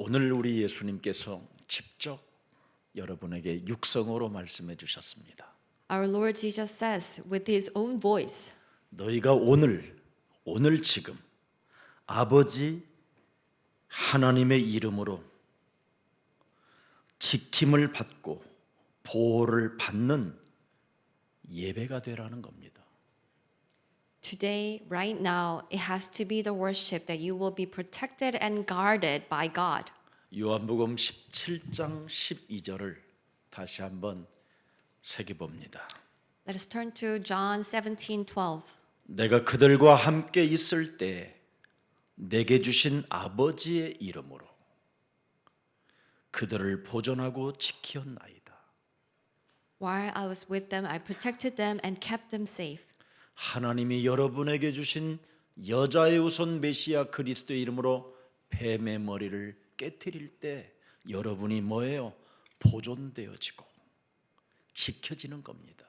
오늘 우리 예수님께서 직접 여러분에게 육성으로 말씀해 주셨습니다. Our Lord Jesus says with his own voice, 너희가 오늘 지금 아버지 하나님의 이름으로 지킴을 받고 보호를 받는 예배가 되라는 겁니다. today, right now, it has to be the worship that you will be protected and guarded by God. 요한복음 17장 12절을 다시 한번 새겨봅니다. Let us turn to John 17:12. 내가 그들과 함께 있을 때 내게 주신 아버지의 이름으로 그들을 보존하고 지키었나이다. While I was with them, I protected them and kept them safe. 하나님이 여러분에게 주신 여자의 우선 메시아 그리스도의 이름으로 뱀의 머리를 깨트릴 때 여러분이 뭐예요? 보존되어지고 지켜지는 겁니다.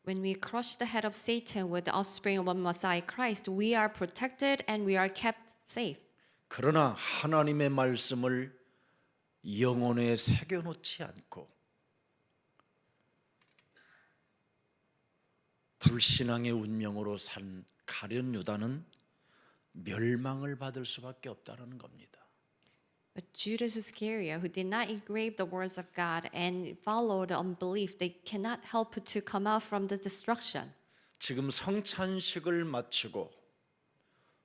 When we crush the head of Satan with the offspring of Messiah Christ, we are protected and we are kept safe. 그러나 하나님의 말씀을 영혼에 새겨놓지 않고 불신앙의 운명으로 산 가룟 유다는 멸망을 받을 수밖에 없다는 겁니다. But Judas Iscariot, who did not engrave the words of God and follow the unbelief, they cannot help to come out from the destruction. 지금 성찬식을 마치고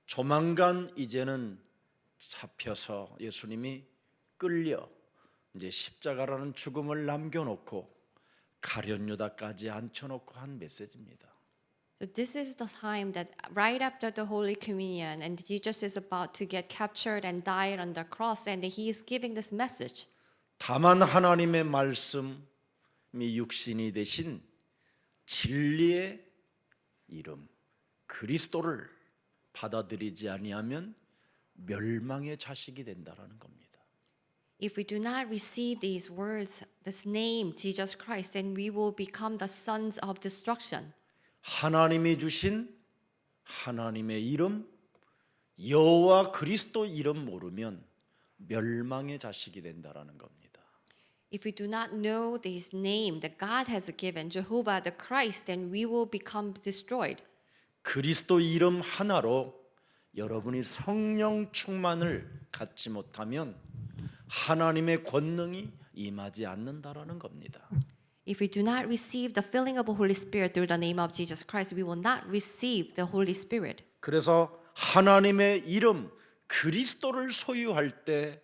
조만간 이제는 잡혀서 예수님이 끌려 이제 십자가라는 죽음을 남겨놓고 가룟 유다까지 앉혀놓고 한 메시지입니다. So this is the time that right after the Holy Communion and Jesus is about to get captured and died on the cross and he is giving this message. 다만 하나님의 말씀이 육신이 되신 진리의 이름 그리스도를 받아들이지 아니하면 멸망의 자식이 된다라는 겁니다. If we do not receive these words, this name, Jesus Christ, then we will become the sons of destruction. 하나님이 주신 하나님의 이름 여호와 그리스도 이름 모르면 멸망의 자식이 된다라는 겁니다. If we do not know this name that God has given, Jehovah the Christ, then we will become destroyed. 그리스도 이름 하나로 여러분이 성령 충만을 갖지 못하면 하나님의 권능이 임하지 않는다라는 겁니다. If we do not receive the filling of the Holy Spirit through the name of Jesus Christ, we will not receive the Holy Spirit. 그래서 하나님의 이름 그리스도를 소유할 때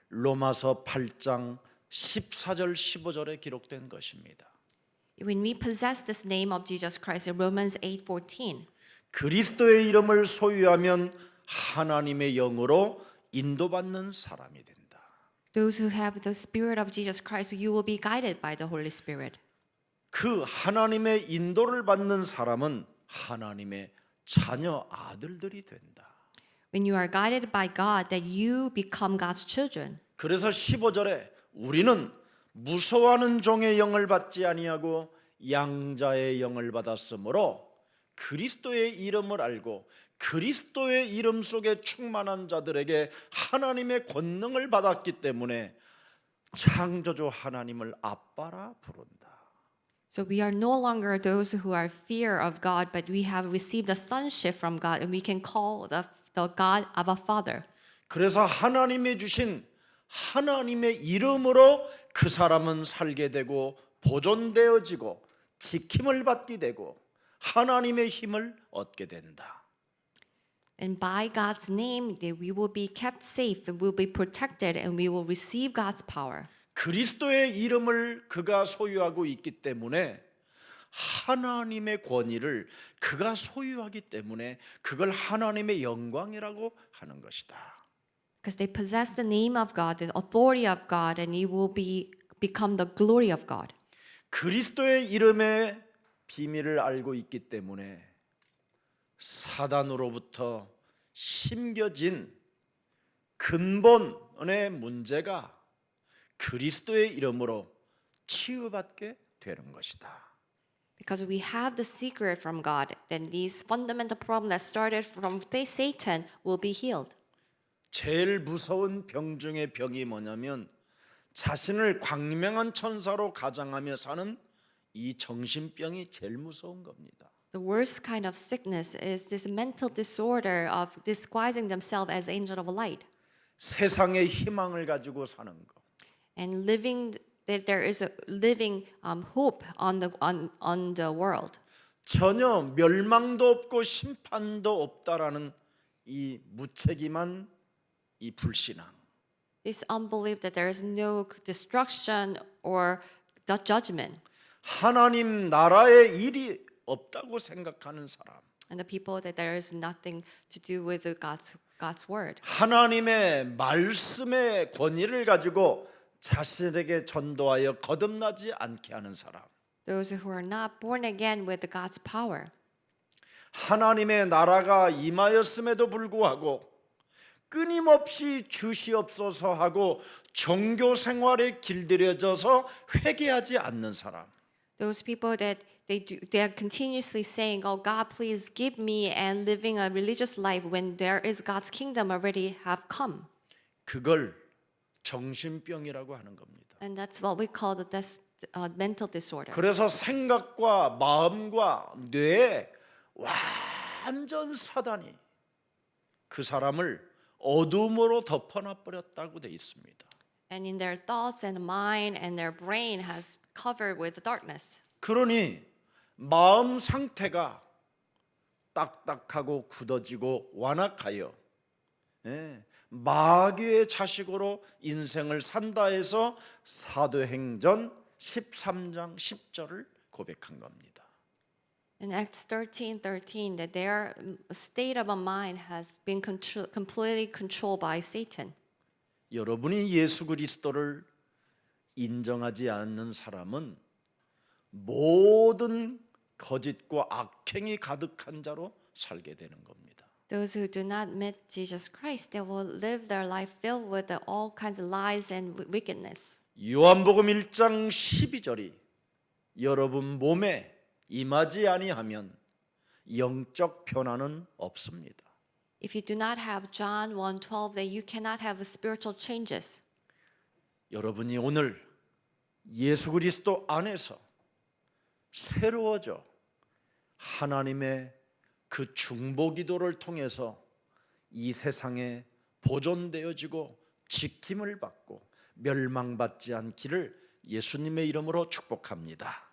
로마서 8장 14절 15절에 기록된 것입니다. When we possess this name of Jesus Christ in Romans 8:14, 그리스도의 이름을 소유하면 하나님의 영으로 인도받는 사람이 된다. those who have the Spirit of Jesus Christ, you will be guided by the Holy Spirit. 그 하나님의 인도를 받는 사람은 하나님의 자녀 아들들이 된다. When you are guided by God, that you become God's children. 그래서 15절에 우리는 무서워하는 종의 영을 받지 아니하고 양자의 영을 받았으므로 그리스도의 이름을 알고 그리스도의 이름 속에 충만한 자들에게 하나님의 권능을 받았기 때문에 창조주 하나님을 아빠라 부른다. So we are no longer those who are fear of God, but we have received the sonship from God, and we can call the God Abba Father. 그래서 하나님이 주신 하나님의 이름으로 그 사람은 살게 되고 보존되어지고 지킴을 받게 되고 하나님의 힘을 얻게 된다. And by God's name, we will be kept safe and will be protected and we will receive God's power. 그리스도의 이름을 그가 소유하고 있기 때문에 하나님의 권위를 그가 소유하기 때문에 그걸 하나님의 영광이라고 하는 것이다. Because they possess the name of God, the authority of God, and it will become the glory of God. 그리스도의 이름의 비밀을 알고 있기 때문에 사단으로부터 심겨진 근본의 문제가 그리스도의 이름으로 치유받게 되는 것이다. Because we have the secret from God, then these fundamental problems that started from Satan will be healed. 제일 무서운 병 중의 병이 뭐냐면 자신을 광명한 천사로 가장하며 사는 이 정신병이 제일 무서운 겁니다. The worst kind of sickness is this mental disorder of disguising themselves as angel of light 세상의 희망을 가지고 사는 거. and living that there is a living hope on the world. 전혀 멸망도 없고 심판도 없다라는 이 무책임한 이 불신앙. This unbelief that there is no destruction or the judgment, 하나님 나라의 일이 없다고 생각하는 사람. and the people that there is nothing to do with God's word. 하나님의 말씀의 권위를 가지고 자신에게 전도하여 거듭나지 않게 하는 사람. Those who are not born again with God's power. 하나님의 나라가 임하였음에도 불구하고 끊임없이 주시옵소서 하고 종교 생활에 길들여져서 회개하지 않는 사람. Those people that they are continuously saying, "Oh God, please give me," and living a religious life when there is God's kingdom already have come. 그걸 정신병이라고 하는 겁니다. And that's what we call the mental disorder. 그래서 생각과 마음과 뇌에 완전 사단이 그 사람을 어둠으로 덮어놔 버렸다고 돼 있습니다. And in their thoughts and mind and their brain has covered with darkness. 그러니 마음 상태가 딱딱하고 굳어지고 완악하여 마귀의 자식으로 인생을 산다 해서 사도행전 13장 10절을 고백한 겁니다. In Acts 13:13, that their state of mind has been completely controlled by Satan. 여러분이 예수 그리스도를 인정하지 않는 사람은 모든 거짓과 악행이 가득한 자로 살게 되는 겁니다. Those who do not admit Jesus Christ, they will live their life filled with all kinds of lies and wickedness. 요한복음 1장 12절이 여러분 몸에 임하지 아니하면 영적 변화는 없습니다. If you do not have John 1:12, that you cannot have spiritual changes. 여러분이 오늘 예수 그리스도 안에서 새로워져 하나님의 그 중보기도를 통해서 이 세상에 보존되어지고 지킴을 받고 멸망받지 않기를 예수님의 이름으로 축복합니다.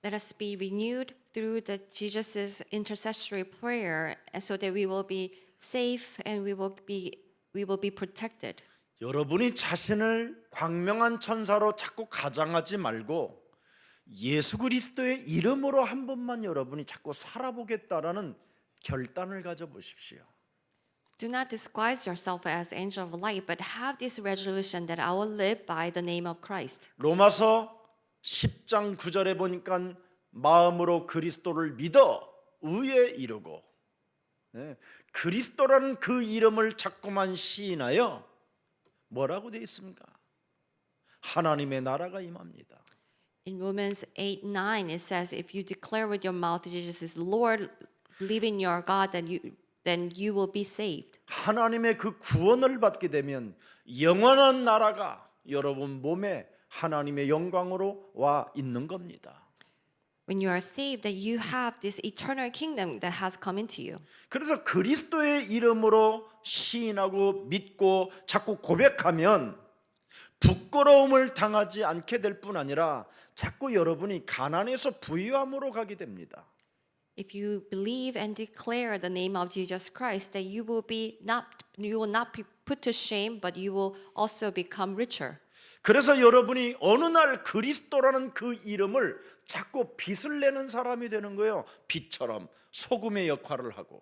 Let us be renewed through the Jesus's intercessory prayer, and so that we will be safe and we will be protected. 여러분이 자신을 광명한 천사로 자꾸 가장하지 말고 예수 그리스도의 이름으로 한 번만 여러분이 자꾸 살아보겠다라는 결단을 가져보십시오. Do not disguise yourself as angel of light, but have this resolution that I will live by the name of Christ. 로마서 10장 9절에 보니까 마음으로 그리스도를 믿어 의에 이르고 그리스도라는 그 이름을 자꾸만 시인하여 뭐라고 되어 있습니까? 하나님의 나라가 임합니다. In Romans 8:9, it says, "If you declare with your mouth Jesus is Lord, believe in your God, then you will be saved." 하나님의 그 구원을 받게 되면 영원한 나라가 여러분 몸에 하나님의 영광으로 와 있는 겁니다. When you are saved, that you have this eternal kingdom that has come into you. 그래서 그리스도의 이름으로 시인하고 믿고 자꾸 고백하면 부끄러움을 당하지 않게 될 뿐 아니라 자꾸 여러분이 가난에서 부유함으로 가게 됩니다. If you believe and declare the name of Jesus Christ, that you will not be put to shame, but you will also become richer. 그래서 여러분이 어느 날 그리스도라는 그 이름을 자꾸 빛을 내는 사람이 되는 거예요. 빛처럼 소금의 역할을 하고.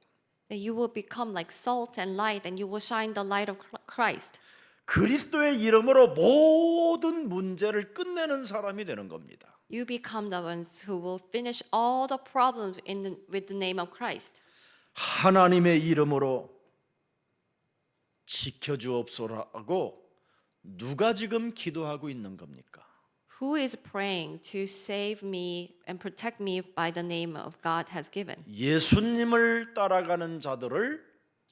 That you will become like salt and light, and you will shine the light of Christ. 그리스도의 이름으로 모든 문제를 끝내는 사람이 되는 겁니다. You become the ones who will finish all the problems with the name of Christ. 하나님의 이름으로 지켜주옵소라고 누가 지금 기도하고 있는 겁니까? Who is praying to save me and protect me by the name of God has given? 예수님을 따라가는 자들을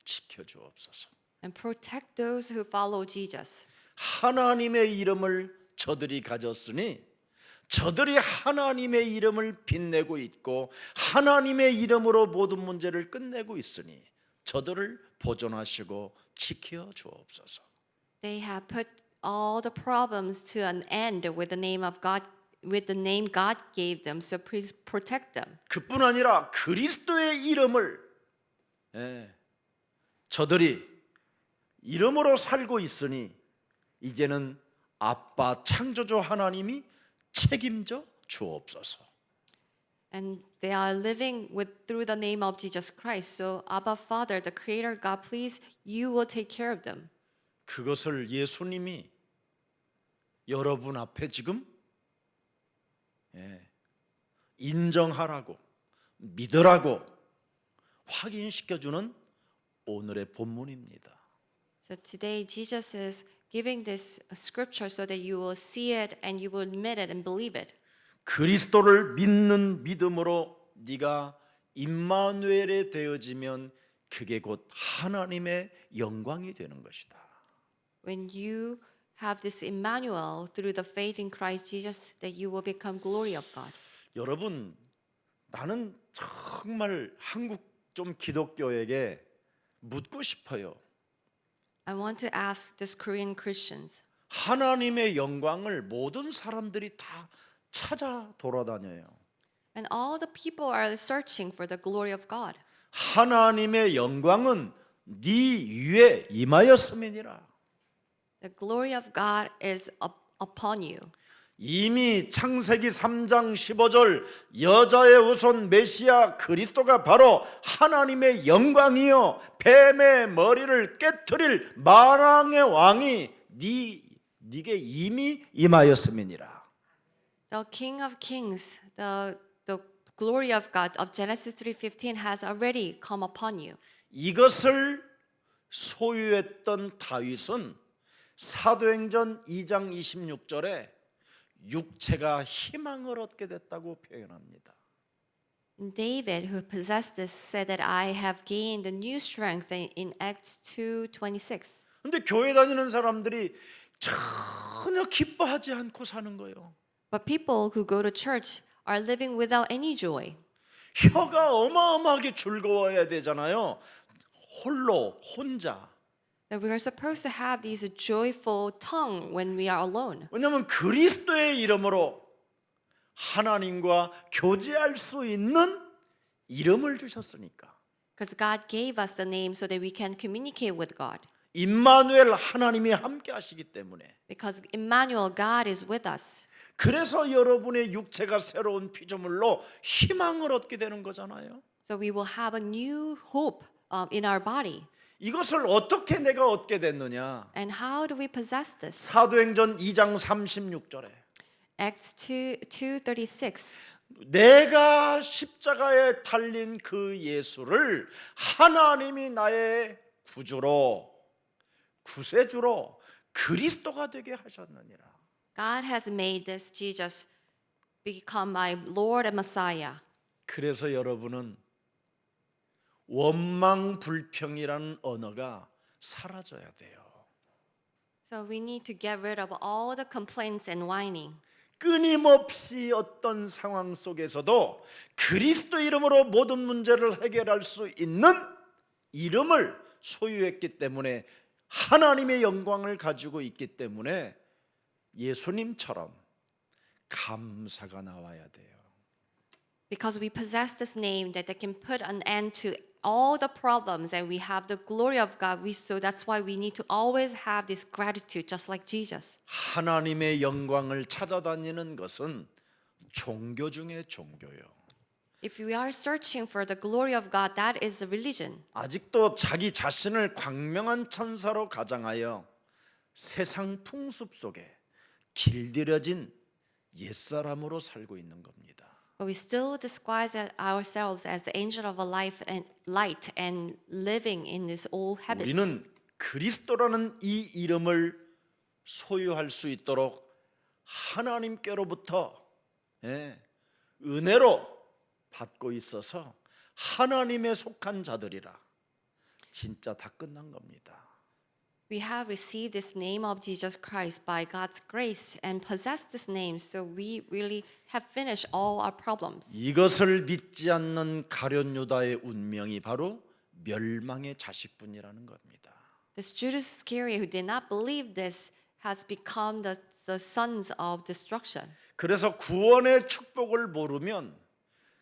지켜주옵소서. and protect those who follow Jesus. 하나님의 이름을 저들이 가졌으니 저들이 하나님의 이름을 빛내고 있고 하나님의 이름으로 모든 문제를 끝내고 있으니 저들을 보존하시고 지켜 주옵소서. They have put all the problems to an end with the name of God, with the name God gave them. So please protect them. 그뿐 아니라 그리스도의 이름을 저들이 이름으로 살고 있으니 이제는 아빠 창조주 하나님이 책임져 주옵소서. And they are living with through the name of Jesus Christ. So Abba Father, the Creator God, please, you will take care of them. 그것을 예수님이 여러분 앞에 지금 인정하라고 믿으라고 확인시켜주는 오늘의 본문입니다. So today Jesus is giving this scripture so that you will see it and you will admit it and believe it. 그리스도를 믿는 믿음으로 네가 임마누엘에 되어지면 그게 곧 하나님의 영광이 되는 것이다. When you have this Emmanuel through the faith in Christ Jesus, that you will become glory of God. 여러분, 나는 정말 한국 좀 기독교에게 묻고 싶어요. I want to ask these Korean Christians, 하나님의 영광을 모든 사람들이 다 찾아 돌아다녀요. and all the people are searching for the glory of God. 하나님의 영광은 네 위에 임하였음이니라. The glory of God is upon you. 이미 창세기 3장 15절 여자의 후손 메시아 그리스도가 바로 하나님의 영광이요 뱀의 머리를 깨트릴 만왕의 왕이 네게 이미 임하였음이니라. The King of Kings, the glory of God of Genesis 3:15 has already come upon you. 이것을 소유했던 다윗은 사도행전 2장 26절에 육체가 희망을 얻게 됐다고 표현합니다. And David, who possessed this, said that I have gained a new strength in Acts 2:26. 근데 교회 다니는 사람들이 전혀 기뻐하지 않고 사는 거예요. But people who go to church are living without any joy. 혀가 어마어마하게 즐거워야 되잖아요. 혼자. That we are supposed to have these joyful tongue when we are alone. 왜냐하면 그리스도의 이름으로 하나님과 교제할 수 있는 이름을 주셨으니까. Because God gave us the name so that we can communicate with God. 임마누엘 하나님이 함께 하시기 때문에. Because Emmanuel, God is with us. 그래서 여러분의 육체가 새로운 피조물로 희망을 얻게 되는 거잖아요. So we will have a new hope in our body. 이것을 어떻게 내가 얻게 됐느냐? And how do we possess this? 사도행전 2장 36절에 Acts 2:36. 내가 십자가에 달린 그 예수를 하나님이 나의 구주로 구세주로 그리스도가 되게 하셨느니라. God has made this Jesus become my Lord and Messiah. 그래서 여러분은 원망 불평이라는 언어가 사라져야 돼요. So we need to get rid of all the complaints and whining. 끊임없이 어떤 상황 속에서도 그리스도 이름으로 모든 문제를 해결할 수 있는 이름을 소유했기 때문에 하나님의 영광을 가지고 있기 때문에 예수님처럼 감사가 나와야 돼요. Because we possess this name that can put an end to all the problems and we have the glory of God. So that's why we need to always have this gratitude just like Jesus. 하나님의 영광을 찾아다니는 것은 종교 중에 종교요. If we are searching for the glory of God, that is a religion. 아직도 자기 자신을 광명한 천사로 가장하여 세상 풍습 속에 길들여진 옛사람으로 살고 있는 겁니다. But we still disguise ourselves as the angel of a life and light and living in these old habits. 우리는 그리스도라는 이 이름을 소유할 수 있도록 하나님께로부터 은혜로 받고 있어서 하나님에 속한 자들이라 진짜 다 끝난 겁니다. We have received this name of Jesus Christ by God's grace and possess this name, so we really have finished all our problems. 이것을 믿지 않는 가룟 유다의 운명이 바로 멸망의 자식뿐이라는 겁니다. This Judas Iscariot who did not believe this has become the sons of destruction. 그래서 구원의 축복을 모르면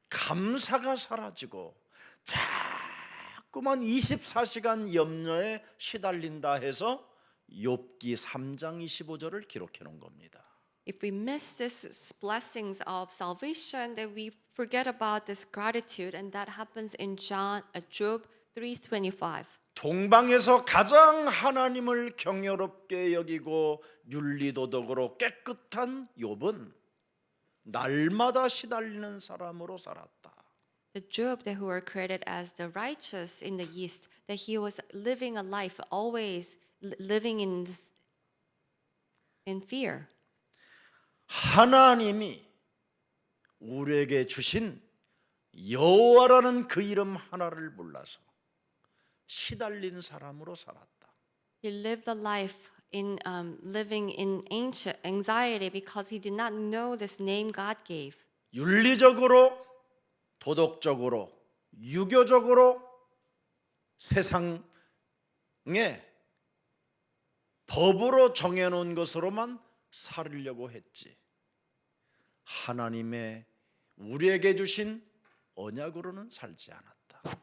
감사가 사라지고 자꾸만 24시간 염려에 시달린다 해서 욥기 3장 25절을 기록해 놓은 겁니다. If we miss these blessings of salvation, then we forget about this gratitude, and that happens in Job 3:25. 동방에서 가장 하나님을 경외롭게 여기고 윤리도덕으로 깨끗한 욥은 날마다 시달리는 사람으로 살았다. The Job that who were created as the righteous in the East, that he was living a life always living in fear. 하나님이 우리에게 주신 여호와라는 그 이름 하나를 몰라서 시달린 사람으로 살았다. He lived a life in living in ancient anxiety because he did not know this name God gave. 윤리적으로, 도덕적으로, 유교적으로 세상에 법으로 정해놓은 것으로만 살으려고 했지. 하나님의 우리에게 주신 언약으로는 살지 않았다.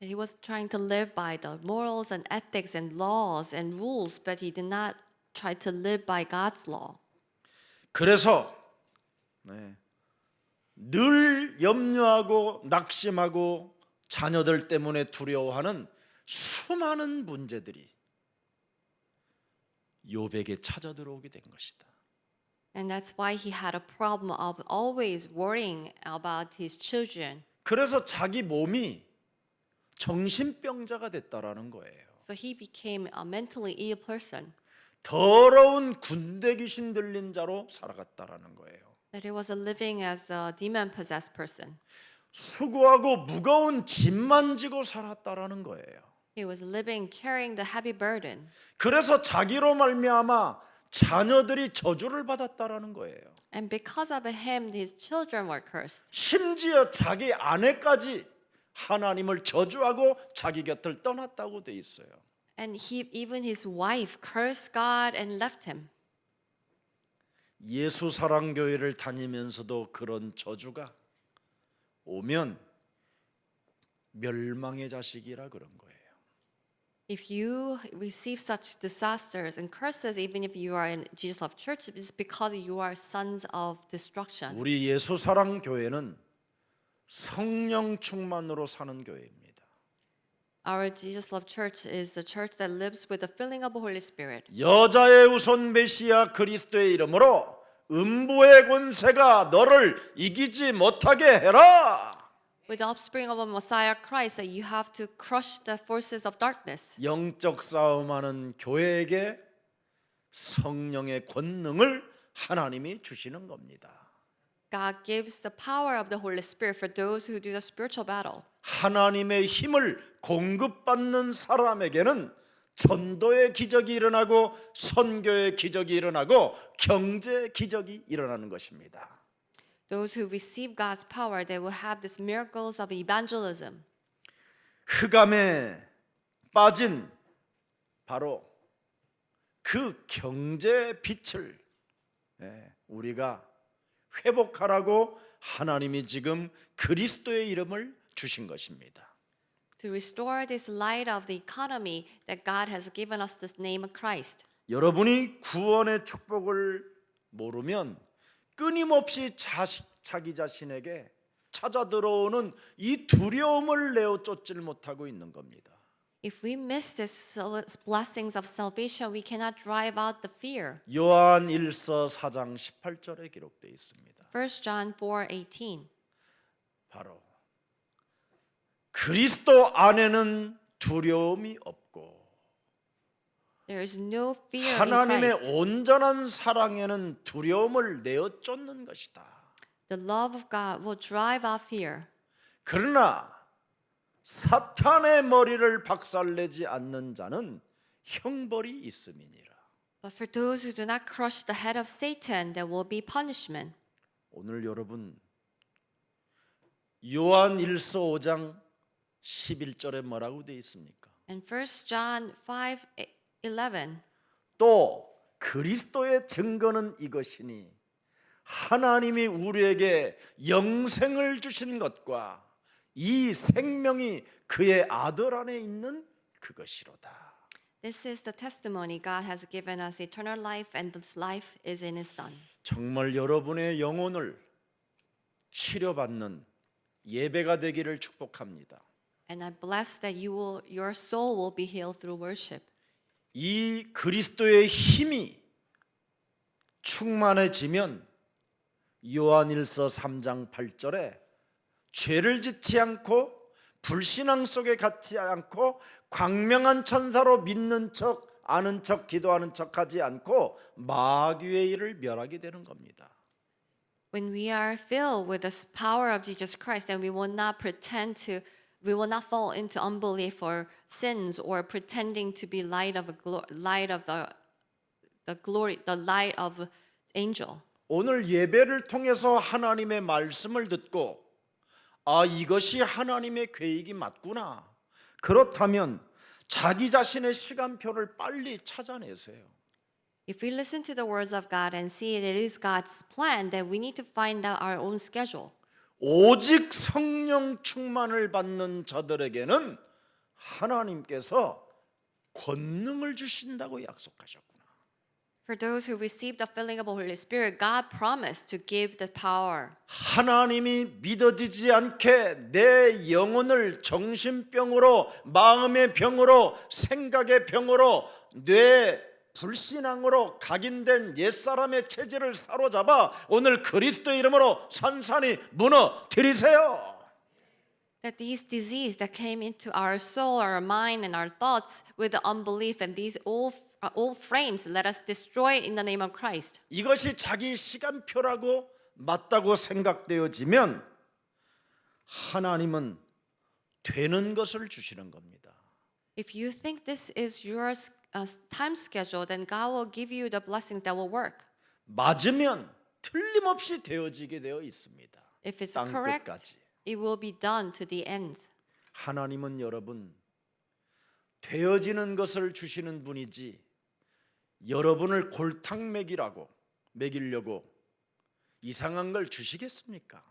He was trying to live by the morals and ethics and laws and rules, but he did not try to live by God's law. 그래서 늘 염려하고 낙심하고 자녀들 때문에 두려워하는 수많은 문제들이 욥에게 찾아 들어오게 된 것이다. And that's why he had a problem of always worrying about his children. 그래서 자기 몸이 정신병자가 됐다라는 거예요. So he became a mentally ill person. 더러운 군대 귀신 들린 자로 살아갔다라는 거예요. That he was living as a demon-possessed person. 수고하고 무거운 짐만 지고 살았다라는 거예요. He was living carrying the heavy burden. 그래서 자기로 말미암아 자녀들이 저주를 받았다라는 거예요. And because of him, his children were cursed. 심지어 자기 아내까지 하나님을 저주하고 자기 곁을 떠났다고 돼 있어요. And even his wife cursed God and left him. 예수 사랑 교회를 다니면서도 그런 저주가 오면 멸망의 자식이라 그런 거예요. If you receive such disasters and curses, even if you are in Jesus Love Church, it's because you are sons of destruction. 우리 예수 사랑 교회는 성령 충만으로 사는 교회입니다. Our Jesus Love Church is the church that lives with the filling of the Holy Spirit. 여자의 우선 메시아 그리스도의 이름으로 음부의 권세가 너를 이기지 못하게 해라. With the offspring of a Messiah Christ, that you have to crush the forces of darkness. 영적 싸움하는 교회에게 성령의 권능을 하나님이 주시는 겁니다. God gives the power of the Holy Spirit for those who do the spiritual battle. 하나님의 힘을 공급받는 사람에게는 전도의 기적이 일어나고 선교의 기적이 일어나고 경제 기적이 일어나는 것입니다. Those who receive God's power, they will have these miracles of evangelism. 흑암에 빠진 바로 그 경제의 빛을 우리가 회복하라고 하나님이 지금 그리스도의 이름을 주신 것입니다. To restore this light of the economy that God has given us this name of Christ. 여러분이 구원의 축복을 모르면 끊임없이 자기 자신에게 찾아 들어오는 이 두려움을 내어 쫓질 못하고 있는 겁니다. If we miss these blessings of salvation, we cannot drive out the fear. 요한 1서 4장 18절에 기록되어 있습니다. 1 John 4:18. 바로 그리스도 안에는 두려움이 없고 There is no fear in 하나님의 Christ. 온전한 사랑에는 두려움을 내어 쫓는 것이다. The love of God will drive out fear. 그러나 사탄의 머리를 박살내지 않는 자는 형벌이 있음이니라. But for those who do not crush the head of Satan, there will be punishment. 오늘 여러분 요한 1서 5장 11절에 뭐라고 되어 있습니까? And 1 John 5:11. 또 그리스도의 증거는 이것이니 하나님이 우리에게 영생을 주신 것과 이 생명이 그의 아들 안에 있는 그것이로다. This is the testimony God has given us eternal life, and this life is in His Son. 정말 여러분의 영혼을 치료받는 예배가 되기를 축복합니다. And I bless that your soul will be healed through worship. 이 그리스도의 힘이 충만해지면 요한일서 3장 8절에 죄를 짓지 않고 불신앙 속에 갇지 않고 광명한 천사로 믿는 척 아는 척 기도하는 척하지 않고 마귀의 일을 멸하게 되는 겁니다. When we are filled with the power of Jesus Christ, then we will not we will not fall into unbelief or sins or pretending to be light of angel. 오늘 예배를 통해서 하나님의 말씀을 듣고 아 이것이 하나님의 계획이 맞구나. 그렇다면 자기 자신의 시간표를 빨리 찾아내세요. If we listen to the words of God and see that it is God's plan, then we need to find out our own schedule. 오직 성령 충만을 받는 자들에게는 하나님께서 권능을 주신다고 약속하셨구나. For those who receive the filling of the Holy Spirit, God promised to give the power. 하나님이 믿어지지 않게 내 영혼을 정신병으로 마음의 병으로 생각의 병으로 뇌 불신앙으로 각인된 옛사람의 체질을 사로잡아 오늘 그리스도의 이름으로 산산히 무너뜨리세요. That these diseases that came into our soul, our mind, and our thoughts with the unbelief and these old frames, let us destroy in the name of Christ. 이것이 자기 시간표라고 맞다고 생각되어지면 하나님은 되는 것을 주시는 겁니다. If you think this is your time schedule, then God will give you the blessings that will work. 맞으면 틀림없이 되어지게 되어 있습니다. If it's 땅 correct, 끝까지. it will be done to the ends. 하나님은 여러분 되어지는 것을 주시는 분이지 여러분을 골탕 먹이려고 이상한 걸 주시겠습니까?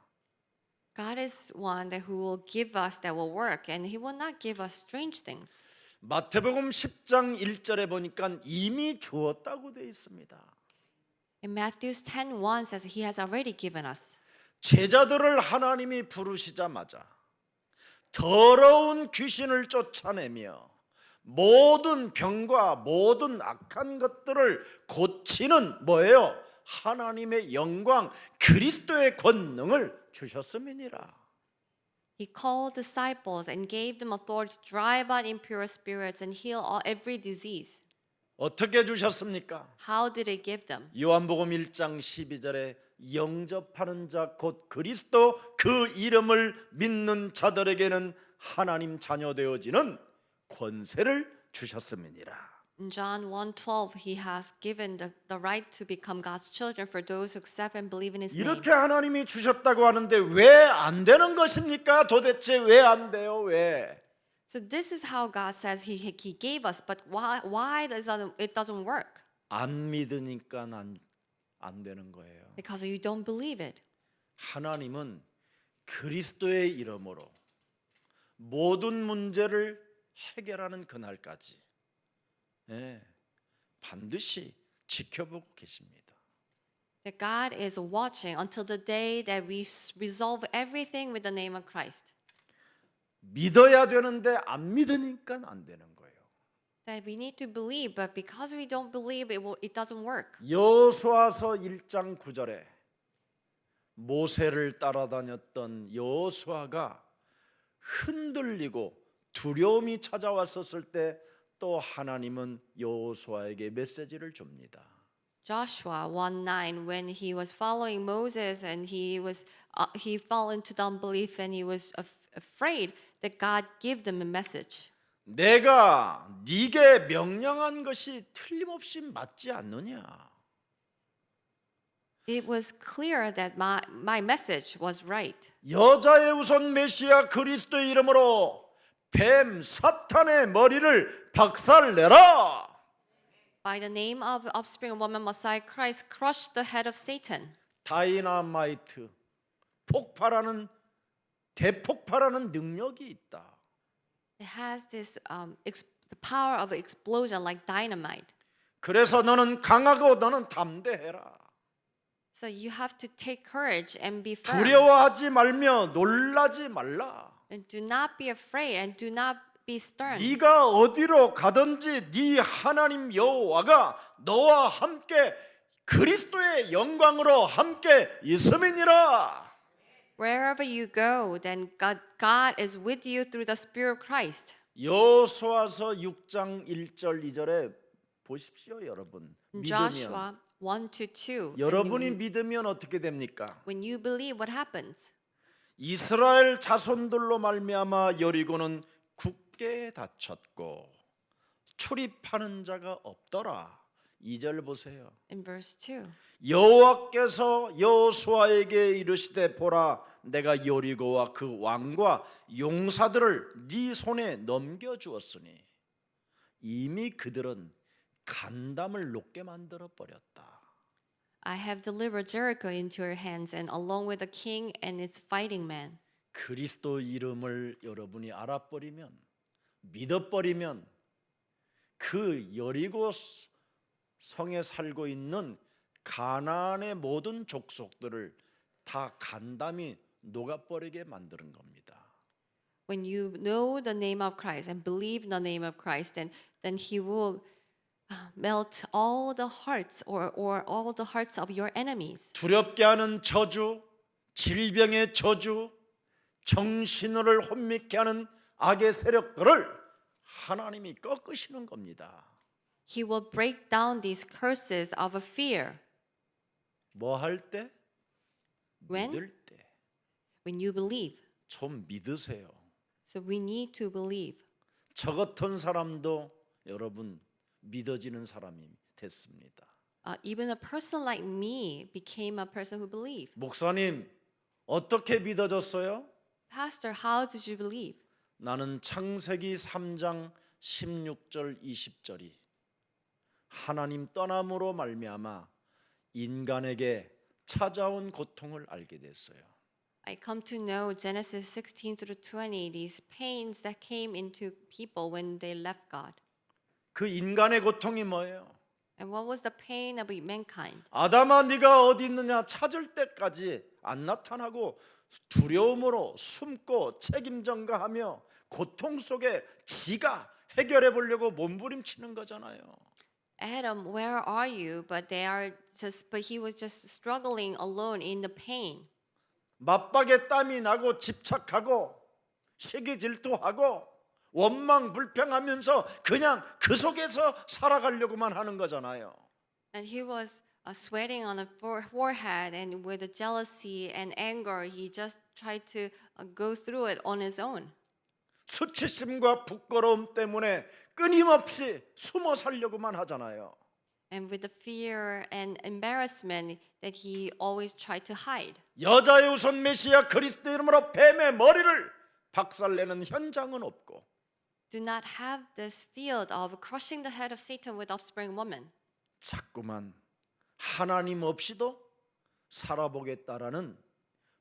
God is one that who will give us that will work, and He will not give us strange things. 마태복음 10장 1절에 보니까 이미 주었다고 되어 있습니다. In Matthew 10:1 says He has already given us. 제자들을 하나님이 부르시자마자 더러운 귀신을 쫓아내며 모든 병과 모든 악한 것들을 고치는 뭐예요? 하나님의 영광 그리스도의 권능을 주셨음이니라. He called disciples and gave them authority to drive out impure spirits and heal every disease. 어떻게 주셨습니까? How did He give them? 요한복음 1장 12절에 영접하는 자 곧 그리스도 그 이름을 믿는 자들에게는 하나님 자녀 되어지는 권세를 주셨음이니라. In John 1:12, He has given the right to become God's children for those who accept and believe in His name. 이렇게 하나님이 주셨다고 하는데 왜 안 되는 것입니까? 도대체 왜 안 돼요? 왜? So this is how God says He gave us, but why it doesn't work? 안 믿으니까 안 되는 거예요. Because you don't believe it. 하나님은 그리스도의 이름으로 모든 문제를 해결하는 그날까지 반드시 지켜보고 계십니다. That God is watching until the day that we resolve everything with the name of Christ. 믿어야 되는데 안 믿으니까 안 되는 거예요. That we need to believe, but because we don't believe, it doesn't work. 여호수아서 1장 9절에 모세를 따라다녔던 여호수아가 흔들리고 두려움이 찾아왔었을 때 또 하나님은 여호수아에게 메시지를 줍니다. Joshua 1:9, when he was following Moses and he fell into the unbelief and he was afraid, that God gave them a message. 내가 네게 명령한 것이 틀림없이 맞지 않느냐? It was clear that my message was right. 여자의 우선 메시아 그리스도의 이름으로 뱀 사탄의 머리를 박살내라. By the name of offspring of woman Messiah Christ, crush the head of Satan. 다이나마이트, 폭발하는 대폭발하는 능력이 있다. It has this the power of explosion like dynamite. 그래서 너는 강하고 너는 담대해라. So you have to take courage and be firm. 두려워하지 말며 놀라지 말라. And do not be afraid and do not be stern. 네가 어디로 가든지 네 하나님 여호와가 너와 함께 그리스도의 영광으로 함께 있음이니라. Wherever you go, then God is with you through the Spirit of Christ. 여호수아서 6장 1절 2절에 보십시오, 여러분. 믿으면 Joshua 1-2. 여러분이 믿으면 어떻게 됩니까? When you believe, what happens? 이스라엘 자손들로 말미암아 여리고는 굳게 닫혔고 출입하는 자가 없더라. 2절 보세요. In verse 2. 여호와께서 여호수아에게 이르시되 보라 내가 여리고와 그 왕과 용사들을 네 손에 넘겨 주었으니 이미 그들은 간담을 높게 만들어 버렸다. I have delivered Jericho into your hands, and along with the king and its fighting men. 그리스도 이름을 여러분이 알아버리면 믿어버리면 그 여리고 성에 살고 있는 가나안의 모든 족속들을 다 간담이 녹아버리게 만드는 겁니다. When you know the name of Christ and believe in the name of Christ, then He will melt all the hearts or all the hearts of your enemies. 두렵게 하는 저주, 질병의 저주, 정신을 혼미케 하는 악의 세력들을 하나님이 꺾으시는 겁니다. He will break down these curses of fear. 뭐 할 때? When? 믿을 때. When you believe. 좀 믿으세요. So we need to believe. 저 같은 사람도 여러분 믿어지는 사람이 됐습니다. Even a person like me became a person who believed. 목사님 어떻게 믿어졌어요? Pastor, how did you believe? 나는 창세기 3장 16절 20절이 하나님 떠남으로 말미암아 인간에게 찾아온 고통을 알게 됐어요. I come to know Genesis 16-20, these pains that came into people when they left God. 그 인간의 고통이 뭐예요? And what was the pain of mankind? 아담아 네가 어디 있느냐 찾을 때까지 안 나타나고 두려움으로 숨고 책임 전가하며 고통 속에 지가 해결해 보려고 몸부림치는 거잖아요. Adam, where are you? But he was just struggling alone in the pain. 맞박에 땀이 나고 집착하고 시기 질투하고 원망 불평하면서 그냥 그 속에서 살아가려고만 하는 거잖아요. And he was sweating on the forehead, and with the jealousy and anger, he just tried to go through it on his own. 수치심과 부끄러움 때문에 끊임없이 숨어 살려고만 하잖아요. And with the fear and embarrassment that he always tried to hide. 여자의 우선 메시아 그리스도 이름으로 뱀의 머리를 박살내는 현장은 없고 Do not have this field of crushing the head of Satan with offspring woman. 자꾸만 하나님 없이도 살아보겠다라는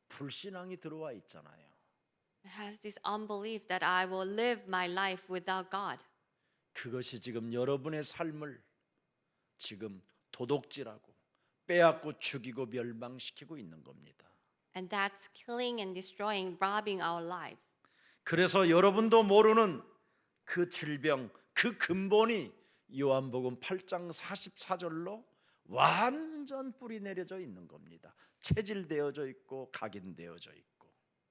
불신앙이 들어와 있잖아요. It has this unbelief that I will live my life without God. 그것이 지금 여러분의 삶을 지금 도둑질하고 빼앗고 죽이고 멸망시키고 있는 겁니다. And that's killing and destroying, robbing our lives. 그래서 여러분도 모르는 그 질병, 그 근본이 요한복음 8장 44절로 완전 뿌리 내려져 있는 겁니다. 체질되어져 있고 각인되어져 있고.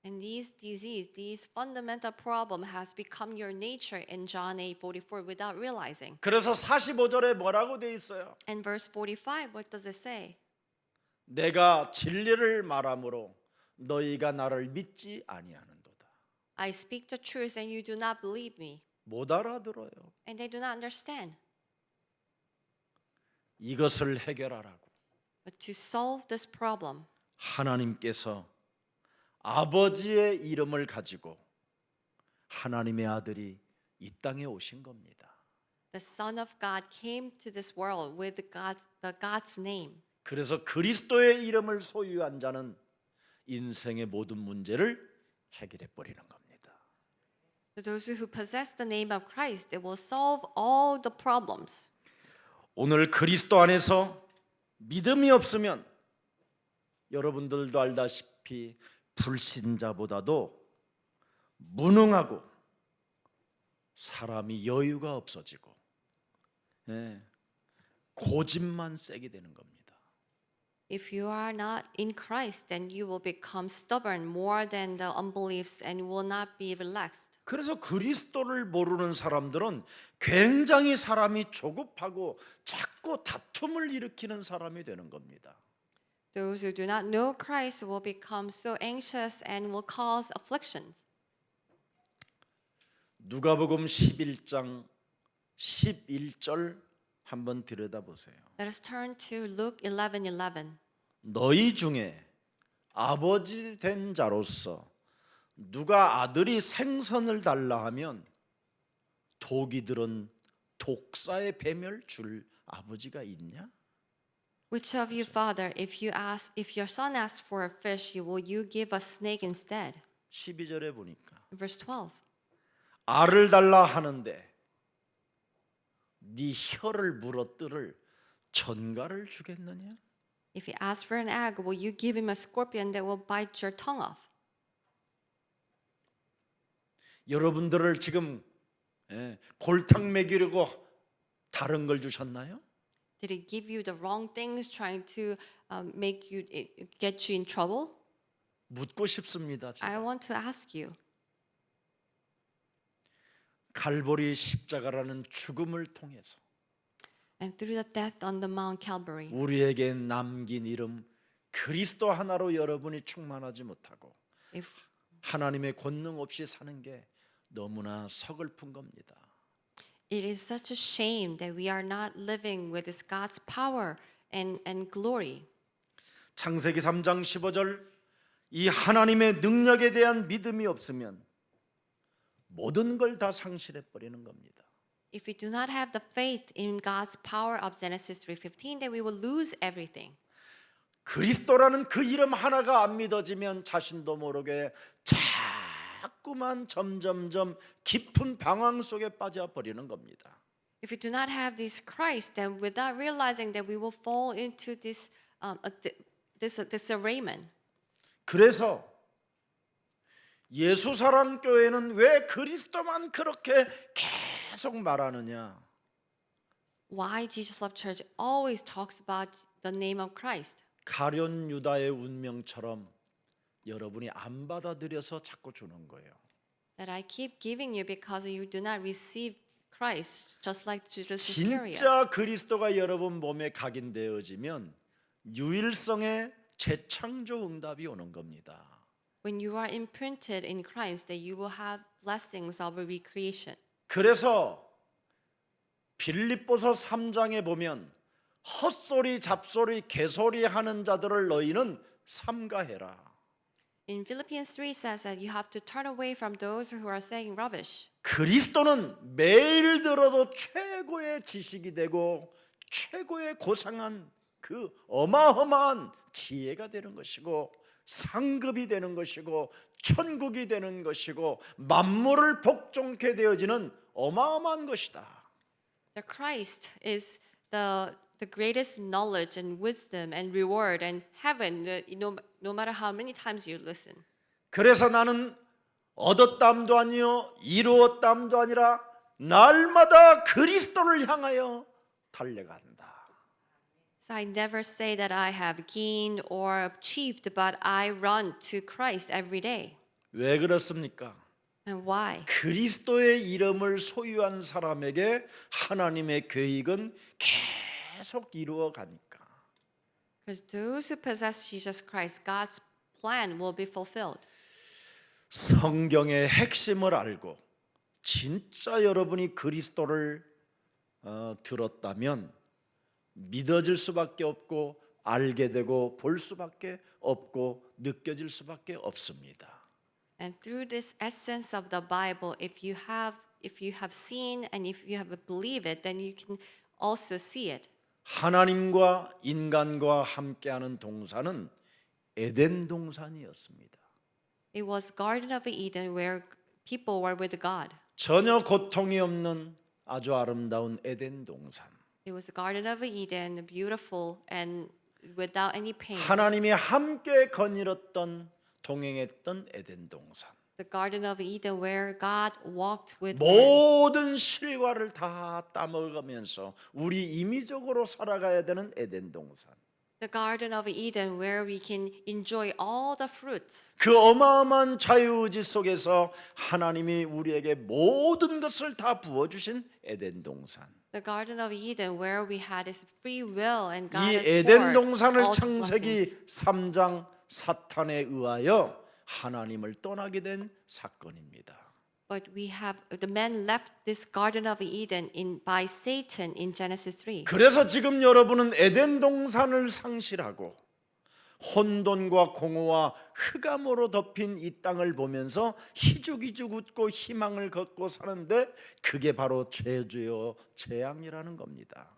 And this disease, this fundamental problem has become your nature in John 8:44 without realizing. 그래서 45절에 뭐라고 돼 있어요? And verse 45, what does it say? 내가 진리를 말함으로 너희가 나를 믿지 아니하는도다. I speak the truth and you do not believe me. 못 알아들어요. and they do not understand. 이것을 해결하라고 But to solve this problem, 하나님께서 아버지의 이름을 가지고 하나님의 아들이 이 땅에 오신 겁니다. the Son of God came to this world with the God's name. 그래서 그리스도의 이름을 소유한 자는 인생의 모든 문제를 해결해 버리는 겁니다. To those who possess the name of Christ, they will solve all the problems. 오늘 그리스도 안에서 믿음이 없으면 여러분들도 알다시피 불신자보다도 무능하고 사람이 여유가 없어지고 고집만 세게 되는 겁니다. If you are not in Christ, then you will become stubborn more than the unbeliefs and will not be relaxed. 그래서 그리스도를 모르는 사람들은 굉장히 사람이 조급하고 자꾸 다툼을 일으키는 사람이 되는 겁니다. Those who do not know Christ will become so anxious and will cause afflictions. 누가복음 11장 11절 한번 들여다보세요. Let us turn to Luke 11:11. 너희 중에 아버지 된 자로서 누가 아들이 생선을 달라 하면 독이들은 독사의 배멸 줄 아버지가 있냐? Which of you, father, if your son asks for a fish, will you give a snake instead? 12절에 보니까 Verse 12. 알을 달라 하는데 네 혀를 물어뜯을 전갈을 주겠느냐? If he asks for an egg, will you give him a scorpion that will bite your tongue off? 여러분들을 지금 골탕 먹이려고 다른 걸 주셨나요? Did he give you the wrong things, trying to make you get you in trouble? 묻고 싶습니다. I want to ask you. 갈보리 십자가라는 죽음을 통해서 And through the death on the Mount Calvary, 우리에게 남긴 이름 그리스도 하나로 여러분이 충만하지 못하고 if 하나님의 권능 없이 사는 게 너무나 서글픈 겁니다. it is such a shame that we are not living with this God's power and glory. 창세기 3장 15절 이 하나님의 능력에 대한 믿음이 없으면 모든 걸 다 상실해 버리는 겁니다. If we do not have the faith in God's power of Genesis 3:15, then we will lose everything. 그리스도라는 그 이름 하나가 안 믿어지면 자신도 모르게 자꾸만 점점점 깊은 방황 속에 빠져버리는 겁니다. If we do not have this Christ, then without realizing that we will fall into this disarrayment. 그래서 예수사랑교회는 왜 그리스도만 그렇게 계속 말하느냐? Why Jesus Love Church always talks about the name of Christ? 가룟 유다의 운명처럼 여러분이 안 받아들여서 자꾸 주는 거예요. That I keep giving you because you do not receive Christ, just like Judas Iscariot. 진짜 그리스도가 여러분 몸에 각인되어지면 유일성의 재창조 응답이 오는 겁니다. When you are imprinted in Christ, that you will have blessings of a recreation. 그래서 빌립보서 3장에 보면 헛소리 잡소리 개소리 하는 자들을 너희는 삼가해라. In Philippians 3 says that you have to turn away from those who are saying rubbish. 그리스도는 매일 들어도 최고의 지식이 되고 최고의 고상한 그 어마어마한 지혜가 되는 것이고 상급이 되는 것이고 천국이 되는 것이고 만물을 복종케 되어지는 어마어마한 것이다. The Christ is the greatest knowledge and wisdom and reward and heaven, no matter how many times you listen. 그래서 나는 얻었담도 아니요 이루었담도 아니라 날마다 그리스도를 향하여 달려간다. So I never say that I have gained or achieved, but I run to Christ every day. 왜 그렇습니까? And why? 그리스도의 이름을 소유한 사람에게 하나님의 계획은 계속 이루어 가니까. Because those who possess Jesus Christ, God's plan will be fulfilled. 성경의 핵심을 알고 진짜 여러분이 그리스도를 들었다면 믿어질 수밖에 없고 알게 되고 볼 수밖에 없고 느껴질 수밖에 없습니다. And through this essence of the Bible, if you have seen and if you have believed it, then you can also see it. 하나님과 인간과 함께하는 동산은 에덴 동산이었습니다. It was Garden of Eden where people were with God. 전혀 고통이 없는 아주 아름다운 에덴 동산. It was the Garden of Eden, beautiful and without any pain. 하나님이 함께 거닐었던 동행했던 에덴 동산. The Garden of Eden where God walked with man. 모든 실과를 다 따먹으면서 우리 임의적으로 살아가야 되는 에덴 동산. The Garden of Eden where we can enjoy all the fruits. 그 어마어마한 자유의지 속에서 하나님이 우리에게 모든 것을 다 부어주신 에덴 동산. The Garden of Eden where we had this free will and God 이 had 에덴 poured 동산을 all the blessings. 창세기 3장 사탄에 의하여 하나님을 떠나게 된 사건입니다. But the men left this Garden of Eden by Satan in Genesis 3. 그래서 지금 여러분은 에덴 동산을 상실하고 혼돈과 공허와 흑암으로 덮인 이 땅을 보면서 희죽희죽 웃고 희망을 걷고 사는데 그게 바로 죄주요 재앙이라는 겁니다.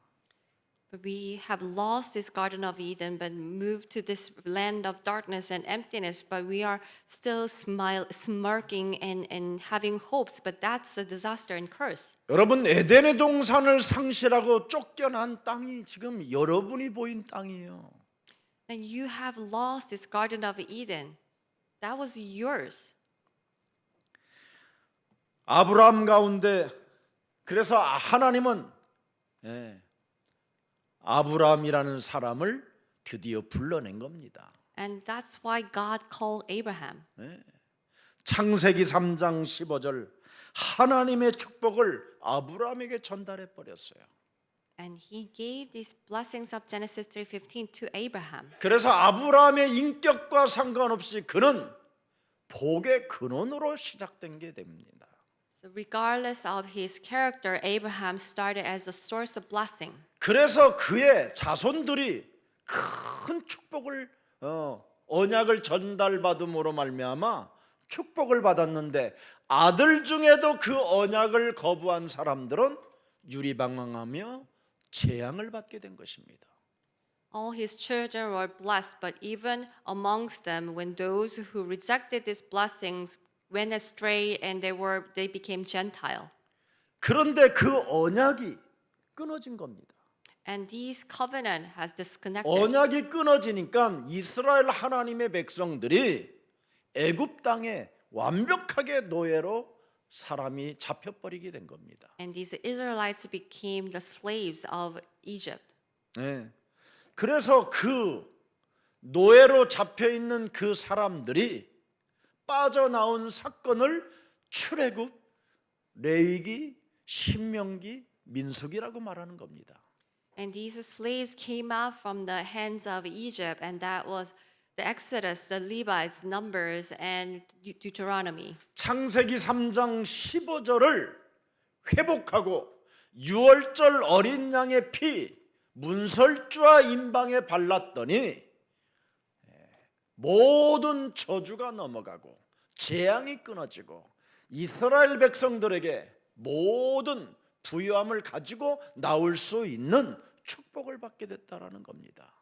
But we have lost this Garden of Eden but moved to this land of darkness and emptiness, but we are still smirking and having hopes, but that's a disaster and curse. 여러분 에덴의 동산을 상실하고 쫓겨난 땅이 지금 여러분이 보인 땅이에요. And you have lost this Garden of Eden. That was yours. 아브라함 가운데 그래서 하나님은 아브라함이라는 사람을 드디어 불러낸 겁니다. And that's why God called Abraham. 창세기 3장 15절 하나님의 축복을 아브라함에게 전달해 버렸어요. And he gave these blessings of Genesis 3:15 to Abraham. 그래서 아브라함의 인격과 상관없이 그는 복의 근원으로 시작된 게 됩니다. So regardless of his character, Abraham started as a source of blessing. 그래서 그의 자손들이 큰 축복을 언약을 전달받음으로 말미암아 축복을 받았는데 아들 중에도 그 언약을 거부한 사람들은 유리방황하며 재앙을 받게 된 것입니다. All his children were blessed, but even amongst them, when those who rejected these blessings went astray and they became Gentile. 그런데 그 언약이 끊어진 겁니다. And this covenant has disconnected. 언약이 끊어지니까 이스라엘 하나님의 백성들이 애굽 땅에 완벽하게 노예로 사람이 잡혀버리게 된 겁니다. And these Israelites became the slaves of Egypt. 네. 그래서 그 노예로 잡혀 있는 그 사람들이 빠져나온 사건을 출애굽, 레위기, 신명기, 민수기라고 말하는 겁니다. And these slaves came out from the hands of Egypt, and that was the Exodus, the Levites, Numbers, and Deuteronomy. 창세기 3장 15절을 회복하고 유월절 어린 양의 피 문설주와 임방에 발랐더니 모든 저주가 넘어가고 재앙이 끊어지고 이스라엘 백성들에게 모든 부유함을 가지고 나올 수 있는 축복을 받게 됐다라는 겁니다.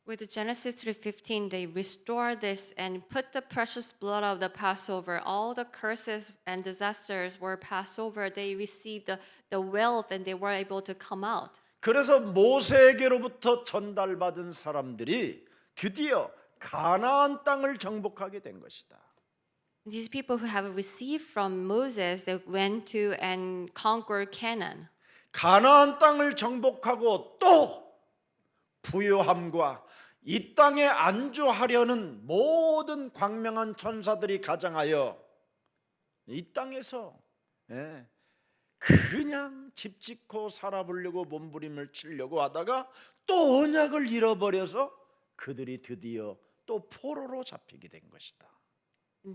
With Genesis 3:15, they restored this and put the precious blood of the Passover. All the curses and disasters were passed over. They received the wealth and they were able to come out. 그래서 모세에게로부터 전달받은 사람들이 드디어 가나안 땅을 정복하게 된 것이다. These people who have received from Moses, they went to and conquered Canaan. 가나안 땅을 정복하고 또 부요함과 이 땅에 안주하려는 모든 광명한 천사들이 가장하여 이 땅에서 그냥 집 짓고 살아보려고 몸부림을 치려고 하다가 또 언약을 잃어버려서 그들이 드디어 또 포로로 잡히게 된 것이다.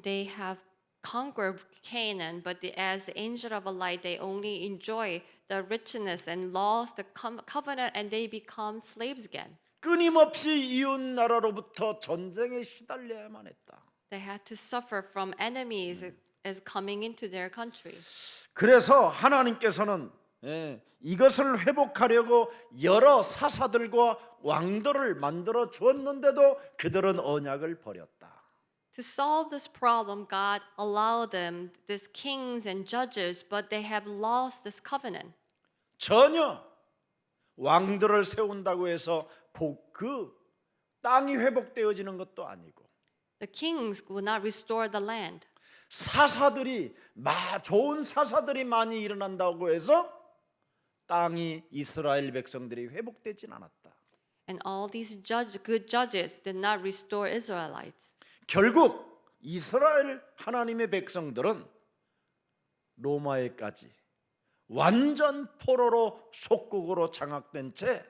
They have conquer Canaan, but as the angel of light, they only enjoy the richness and lost the covenant, and they become slaves again. 끊임없이 이웃 나라로부터 전쟁에 시달려야만 했다. They had to suffer from enemies as coming into their country. 그래서 하나님께서는 이것을 회복하려고 여러 사사들과 왕들을 만들어 주었는데도 그들은 언약을 버렸다. To solve this problem, God allowed them these kings and judges, but they have lost this covenant. 전혀 왕들을 세운다고 해서 그 땅이 회복되어지는 것도 아니고 The kings would not restore the land. 사사들이 좋은 사사들이 많이 일어난다고 해서 땅이 이스라엘 백성들이 회복되진 않았다. And all these good judges did not restore Israelites. 결국 이스라엘 하나님의 백성들은 로마에까지 완전 포로로 속국으로 장악된 채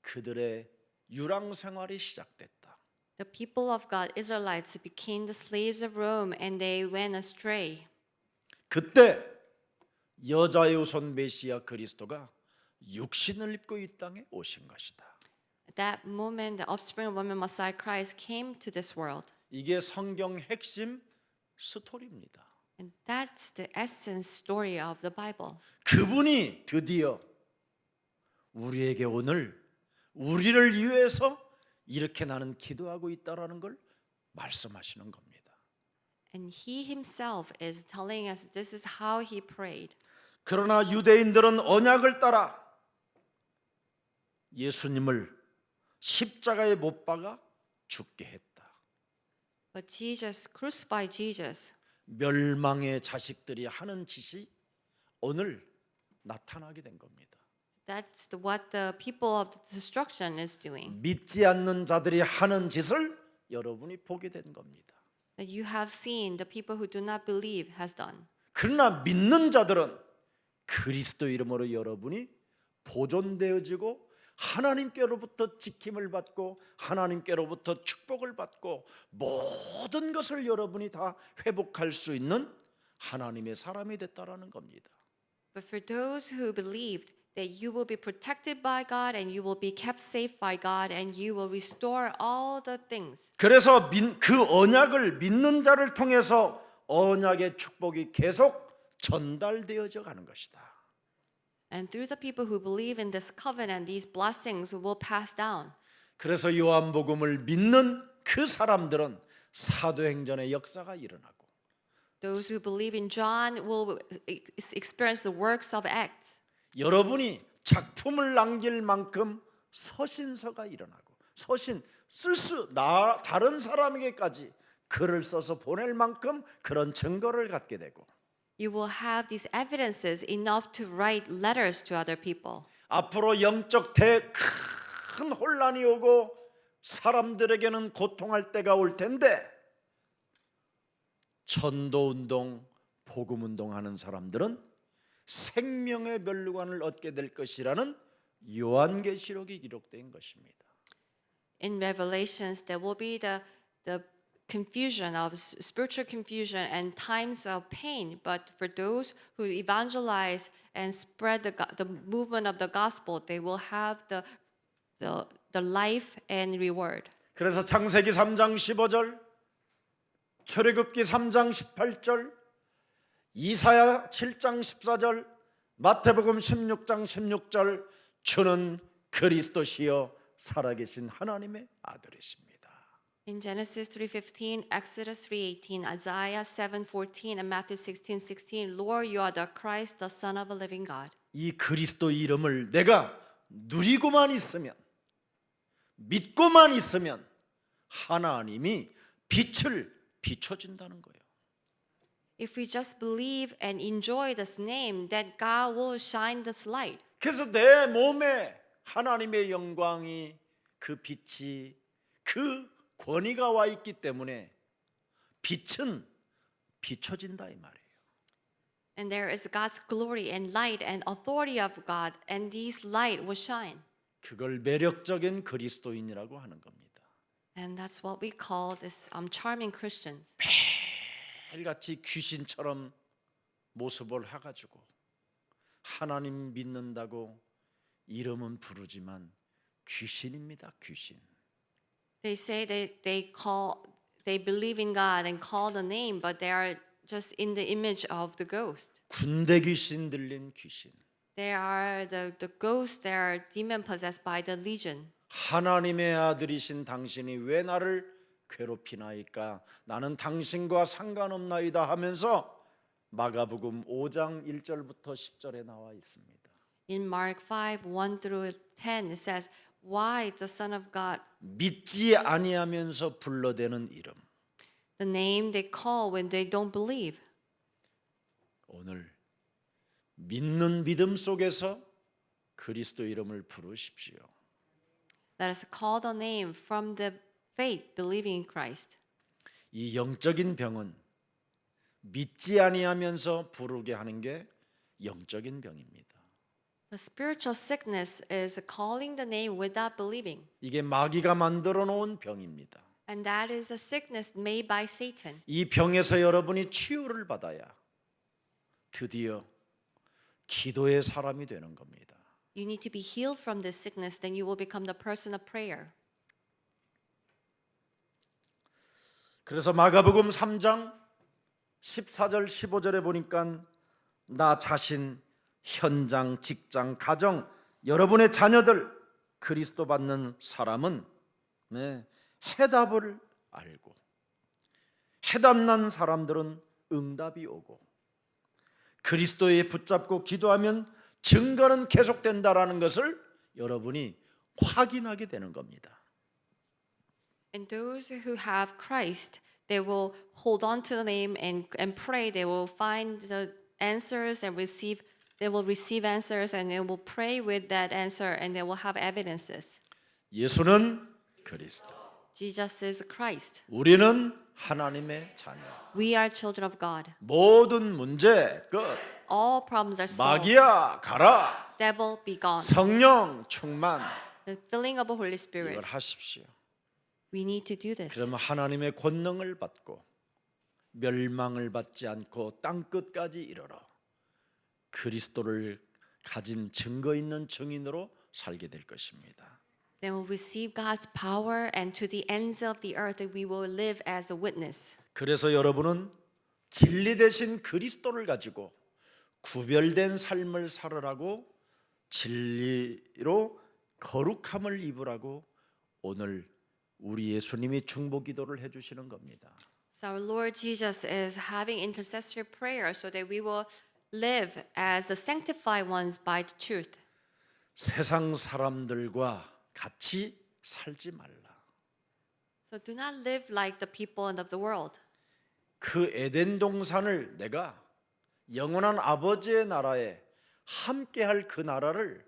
그들의 유랑 생활이 시작됐다. The people of God, Israelites, became the slaves of Rome and they went astray. 그때 여자의 후손 메시아 그리스도가 육신을 입고 이 땅에 오신 것이다. At that moment, the offspring of woman Messiah Christ came to this world. 이게 성경 핵심 스토리입니다. And that's the essence story of the Bible. 그분이 드디어 우리에게 오늘 우리를 위해서 이렇게 나는 기도하고 있다라는 걸 말씀하시는 겁니다. And he himself is telling us this is how he prayed. 그러나 유대인들은 언약을 따라 예수님을 십자가에 못 박아 죽게 했다. But Jesus crucified Jesus. 멸망의 자식들이 하는 짓이 오늘 나타나게 된 겁니다. That's what the people of destruction is doing. 믿지 않는 자들이 하는 짓을 여러분이 보게 된 겁니다. That you have seen the people who do not believe has done. 그러나 믿는 자들은 그리스도 이름으로 여러분이 보존되어지고 하나님께로부터 지킴을 받고 하나님께로부터 축복을 받고 모든 것을 여러분이 다 회복할 수 있는 하나님의 사람이 됐다라는 겁니다. But for those who believed that you will be protected by God and you will be kept safe by God and you will restore all the things. 그래서 그 언약을 믿는 자를 통해서 언약의 축복이 계속 전달되어져 가는 것이다. And through the people who believe in this covenant, these blessings will pass down. 그래서 요한복음을 믿는 그 사람들은 사도행전의 역사가 일어나고 Those who believe in John will experience the works of Acts. 여러분이 작품을 남길 만큼 서신서가 일어나고 다른 사람에게까지 글을 써서 보낼 만큼 그런 증거를 갖게 되고 You will have these evidences enough to write letters to other people. 앞으로 영적 큰 혼란이 오고 사람들에게는 고통할 때가 올 텐데 전도운동, 복음운동 하는 사람들은 생명의 면류관을 얻게 될 것이라는 요한계시록이 기록된 것입니다. In Revelations, there will be the confusion of spiritual confusion and times of pain. But for those who evangelize and spread the movement of the gospel, they will have the life and reward. 그래서 창세기 3장 15절, 출애굽기 3장 18절, 이사야 7장 14절, 마태복음 16장 16절, 주는 그리스도시요 살아계신 하나님의 아들이십니다. In Genesis 3:15, Exodus 3:18, Isaiah 7:14, and Matthew 16:16, Lord, you are the Christ, the Son of a living God. 이 그리스도 이름을 내가 누리고만 있으면, 믿고만 있으면 하나님이 빛을 비춰준다는 거예요. If we just believe and enjoy this name, then God will shine this light. 그래서 내 몸에 하나님의 영광이 그 빛이 그 권위가 와 있기 때문에 빛은 비춰진다 이 말이에요. And there is God's glory and light and authority of God, and these light will shine. 그걸 매력적인 그리스도인이라고 하는 겁니다. And that's what we call this charming Christians. 매일같이 귀신처럼 모습을 해가지고 하나님 믿는다고 이름은 부르지만 귀신입니다. 귀신. They say that they believe in God and call the name, but they are just in the image of the ghost. 군대 귀신 들린 귀신. They are the ghosts that are demon possessed by the legion. 하나님의 아들이신 당신이 왜 나를 괴롭히나이까? 나는 당신과 상관없나이다 하면서 마가복음 5장 1절부터 10절에 나와 있습니다. In Mark 5, 1 through 10, it says, Why the Son of God, 믿지 아니하면서 불러대는 이름. the name they call when they don't believe. 오늘 믿는 믿음 속에서 그리스도 이름을 부르십시오. Let us call the name from the faith, believing in Christ. 이 영적인 병은 믿지 아니하면서 부르게 하는 게 영적인 병입니다. The spiritual sickness is calling the name without believing. 이게 마귀가 만들어 놓은 병입니다. And that is a sickness made by Satan. 이 병에서 여러분이 치유를 받아야 드디어 기도의 사람이 되는 겁니다. You need to be healed from this sickness, then you will become the person of prayer. 그래서 마가복음 3장 14절 15절에 보니까 나 자신, 현장, 직장, 가정, 여러분의 자녀들 그리스도 받는 사람은 해답을 알고 해답난 사람들은 응답이 오고 그리스도에 붙잡고 기도하면 증거는 계속된다라는 것을 여러분이 확인하게 되는 겁니다. And those who have Christ, they will hold on to the name and pray. They will find the answers and they will receive answers and they will pray with that answer and they will have evidences. 예수는 그리스도, Jesus is Christ. 우리는 하나님의 자녀. We are children of God. 모든 문제 끝. All problems are solved. 마귀야 가라. Devil be gone. 성령 충만. The filling of the Holy Spirit. 이걸 하십시오. We need to do this. 그러면 하나님의 권능을 받고 멸망을 받지 않고 땅 끝까지 이르러 그리스도를 가진 증거 있는 증인으로 살게 될 것입니다. Then we'll receive God's power and to the ends of the earth that we will live as a witness. 그래서 여러분은 진리 대신 그리스도를 가지고 구별된 삶을 살으라고 진리로 거룩함을 입으라고 오늘 우리 예수님이 중보기도를 해주시는 겁니다. So our Lord Jesus is having intercessory prayer so that we will live as the sanctified ones by the truth. 세상 사람들과 같이 살지 말라. So do not live like the people of the world. 그 에덴 동산을 내가 영원한 아버지의 나라에 함께할 그 나라를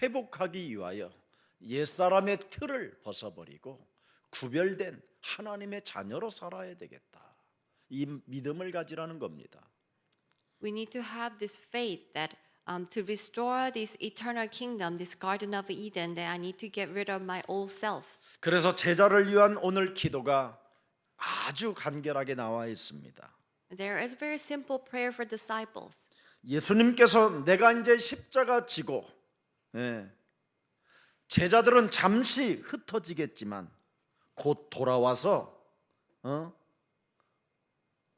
회복하기 위하여 옛사람의 틀을 벗어버리고 구별된 하나님의 자녀로 살아야 되겠다. 이 믿음을 가지라는 겁니다. We need to have this faith that to restore this eternal kingdom, this Garden of Eden, that I need to get rid of my old self. 그래서 제자를 위한 오늘 기도가 아주 간결하게 나와 있습니다. There is a very simple prayer for disciples. 예수님께서 내가 이제 십자가 지고 제자들은 잠시 흩어지겠지만 곧 돌아와서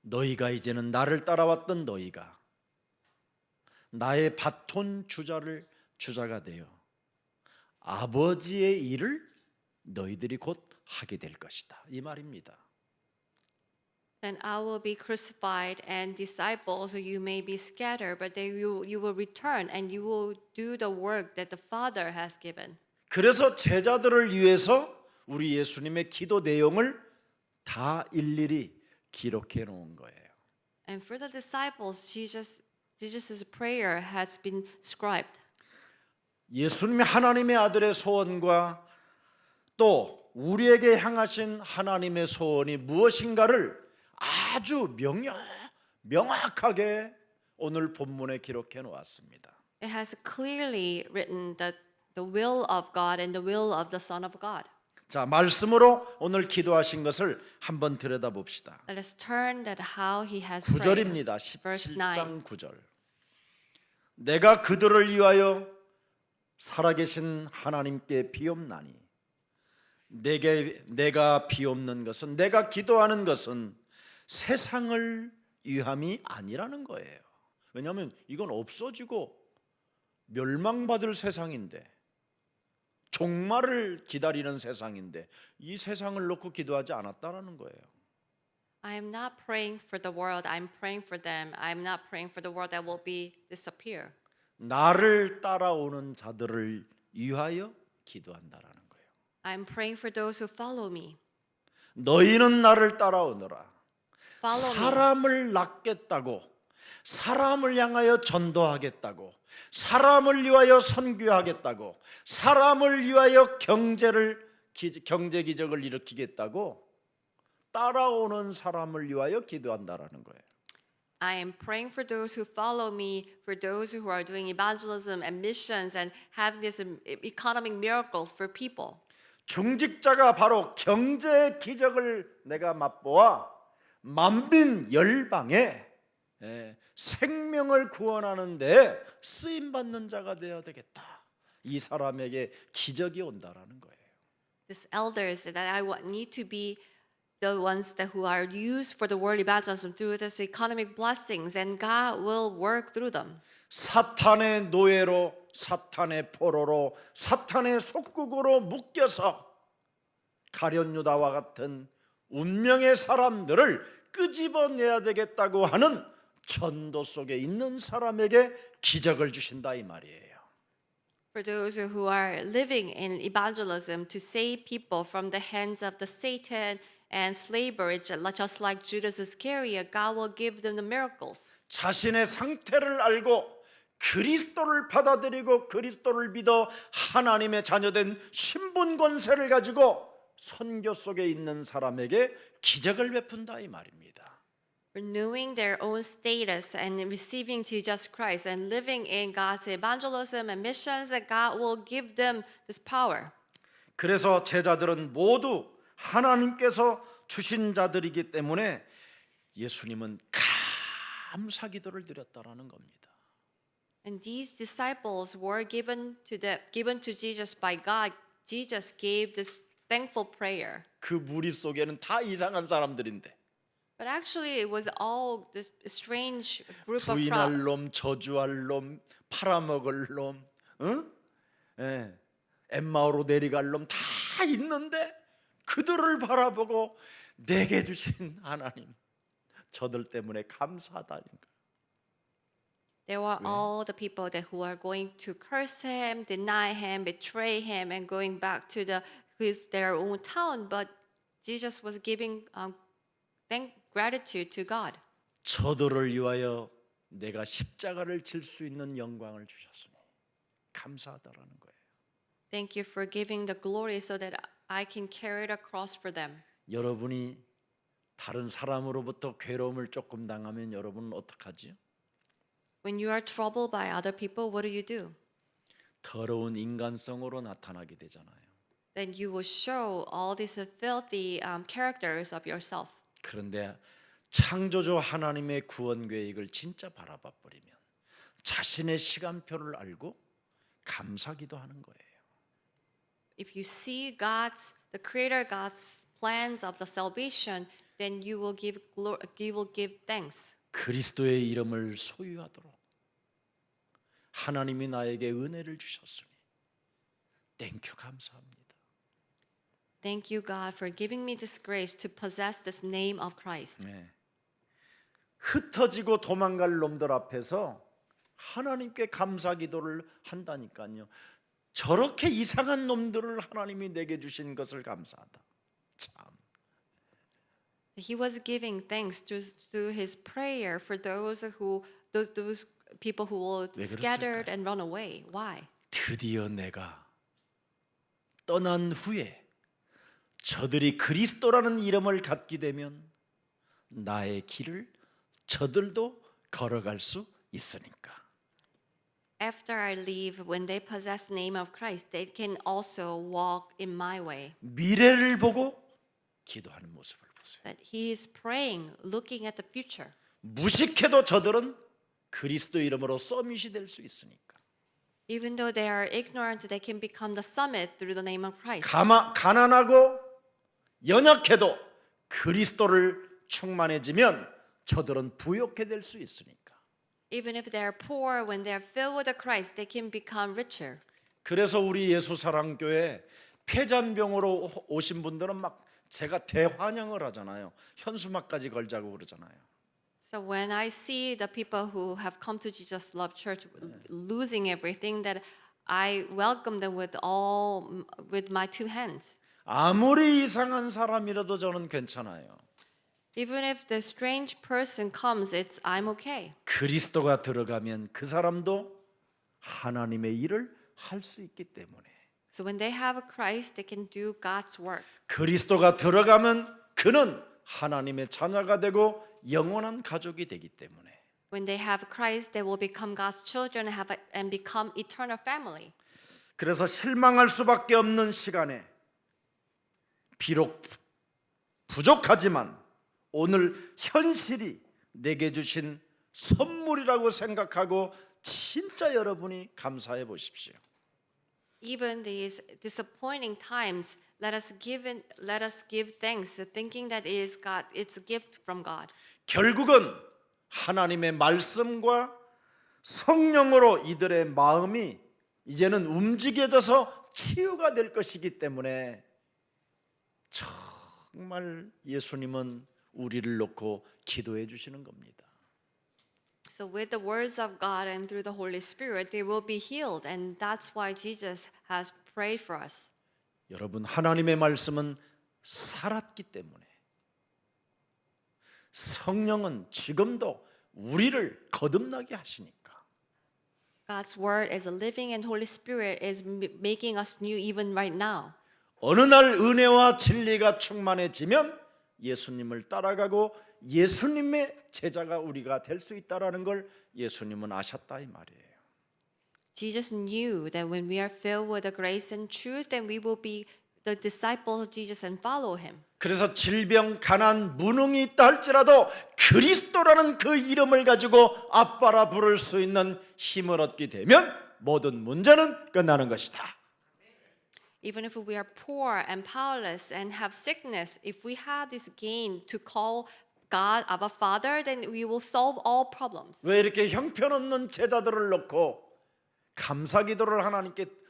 너희가 이제는 나를 따라왔던 너희가 나의 바톤 주자가 되어 아버지의 일을 너희들이 곧 하게 될 것이다. 이 말입니다. Then I will be crucified, and disciples, you may be scattered, but you will return, and you will do the work that the Father has given. 그래서 제자들을 위해서 우리 예수님의 기도 내용을 다 기록해 놓은 거예요. And for the disciples, Jesus' prayer has been scribed. 예수님의 하나님의 아들의 소원과 또 우리에게 향하신 하나님의 소원이 무엇인가를 아주 명확하게 오늘 본문에 기록해 놓았습니다. It has clearly written the will of God and the will of the Son of God. 자, 말씀으로 오늘 기도하신 것을 한번 들여다봅시다. Let us turn at how he has prayed. 9절입니다. Verse 9. 17장 9절. 내가 그들을 위하여 살아계신 하나님께 비옵나니. 내가 비옵는 것은, 내가 기도하는 것은 세상을 위함이 아니라는 거예요. 왜냐하면 이건 없어지고 멸망받을 세상인데, 종말을 기다리는 세상인데, 이 세상을 놓고 기도하지 않았다라는 거예요. I am not praying for the world. I'm praying for them. I'm not praying for the world that will be disappear. 나를 따라오는 자들을 위하여 기도한다라는 거예요. I'm praying for those who follow me. 너희는 나를 따라오너라. Follow me. 사람을 낳겠다고, 사람을 향하여 전도하겠다고, 사람을 위하여 선교하겠다고, 사람을 위하여 경제 기적을 일으키겠다고 따라오는 사람을 위하여 기도한다라는 거예요. I am praying for those who follow me, for those who are doing evangelism and missions and having these economic miracles for people. 중직자가 바로 경제 기적을 내가 맛보아 만민 열방에 생명을 구원하는 데 쓰임 받는 자가 되어야 되겠다. 이 사람에게 기적이 온다라는 거예요. These elders that I need to be the ones that who are used for the world evangelism through this economic blessings, and God will work through them. 사탄의 노예로, 사탄의 포로로, 사탄의 속국으로 묶여서 가룟 유다와 같은 운명의 사람들을 끄집어내야 되겠다고 하는 전도 속에 있는 사람에게 기적을 주신다 이 말이에요. For those who are living in evangelism to save people from the hands of the Satan and slavery, just like Judas Iscariot, God will give them the miracles. 자신의 상태를 알고 그리스도를 받아들이고 그리스도를 믿어 하나님의 자녀된 신분 권세를 가지고 선교 속에 있는 사람에게 기적을 베푼다 이 말입니다. Renewing their own status and receiving Jesus Christ and living in God's evangelism and missions, that God will give them this power. 그래서 제자들은 모두 하나님께서 주신 자들이기 때문에 예수님은 감사 기도를 드렸다라는 겁니다. And these disciples were given to Jesus by God. Jesus gave this thankful prayer. 그 무리 속에는 다 이상한 사람들인데 But actually, it was all this strange group of 부인할 crowd. 놈, 저주할 놈, 팔아먹을 놈, 엠마오로 내려갈 놈 다 있는데 그들을 바라보고 내게 주신 하나님, 저들 때문에 감사하다는 거예요. There were all the people that who are going to curse him, deny him, betray him, and going back to their own town. But Jesus was giving gratitude to God. 저들을 위하여 내가 십자가를 질 수 있는 영광을 주셨으니 감사하다라는 거예요. Thank you for giving the glory so that I can carry the cross for them. 여러분이 다른 사람으로부터 괴로움을 조금 당하면 여러분은 어떡하지요? When you are troubled by other people, what do? 더러운 인간성으로 나타나게 되잖아요. Then you will show all these filthy characters of yourself. 그런데 창조주 하나님의 구원 계획을 진짜 바라봐 버리면 자신의 시간표를 알고 감사기도 하는 거예요. If you see the Creator God's plans of the salvation, then you will give thanks. 그리스도의 이름을 소유하도록 하나님이 나에게 은혜를 주셨으니 땡큐 감사합니다. Thank you, God, for giving me this grace to possess this name of Christ. 네. 흩어지고 도망갈 놈들 앞에서 하나님께 감사기도를 한다니까요. 저렇게 이상한 놈들을 하나님이 내게 주신 것을 감사하다. 참. He was giving thanks through his prayer for those people who will 왜 scattered 그랬을까요? and run away. Why? 드디어 내가 떠난 후에 저들이 그리스도라는 이름을 갖게 되면 나의 길을 저들도 걸어갈 수 있으니까. after I leave, when they possess the name of Christ, they can also walk in my way. 미래를 보고 기도하는 모습을 보세요. That he is praying, looking at the future. 무식해도 저들은 그리스도 이름으로 서밋이 될 수 있으니까. Even though they are ignorant, they can become the summit through the name of Christ. 가난하고 연약해도 그리스도를 충만해지면 저들은 부욕해 될 수 있으니까. Even if they are poor, when they are filled with the Christ, they can become richer. 그래서 우리 예수사랑교회 폐잔병으로 오신 분들은 막 제가 대환영을 하잖아요. 현수막까지 걸자고 그러잖아요. So when I see the people who have come to Jesus Love Church losing everything, that I welcome them with my two hands. 아무리 이상한 사람이라도 저는 괜찮아요. Even if the strange person comes, I'm okay. 그리스도가 들어가면 그 사람도 하나님의 일을 할 수 있기 때문에. So when they have a Christ, they can do God's work. 그리스도가 들어가면 그는 하나님의 자녀가 되고 영원한 가족이 되기 때문에. When they have Christ, they will become God's children and become eternal family. 그래서 실망할 수밖에 없는 시간에 비록 부족하지만 오늘 현실이 내게 주신 선물이라고 생각하고 진짜 여러분이 감사해 보십시오. Even these disappointing times, let us give thanks, thinking that it's a gift from God. 결국은 하나님의 말씀과 성령으로 이들의 마음이 이제는 움직여져서 치유가 될 것이기 때문에 정말 예수님은 우리를 놓고 기도해 주시는 겁니다. So with the words of God and through the Holy Spirit, they will be healed, and that's why Jesus has prayed for us. 여러분, 하나님의 말씀은 살았기 때문에 성령은 지금도 우리를 거듭나게 하시니까. God's word as a living and Holy Spirit is making us new even right now. 어느 날 은혜와 진리가 충만해지면 예수님을 따라가고 예수님의 제자가 우리가 될 수 있다라는 걸 예수님은 아셨다 이 말이에요. Jesus knew that when we are filled with the grace and truth, then we will be the disciple of Jesus and follow him. 그래서 질병, 가난, 무능이 있다 할지라도 그리스도라는 그 이름을 가지고 아빠라 부를 수 있는 힘을 얻게 되면 모든 문제는 끝나는 것이다. Even if we are poor and powerless and have sickness, if we have this gain to call God our Father, then we will solve all problems. 왜 이렇게 형편없는 제자들을 놓고 감사기도를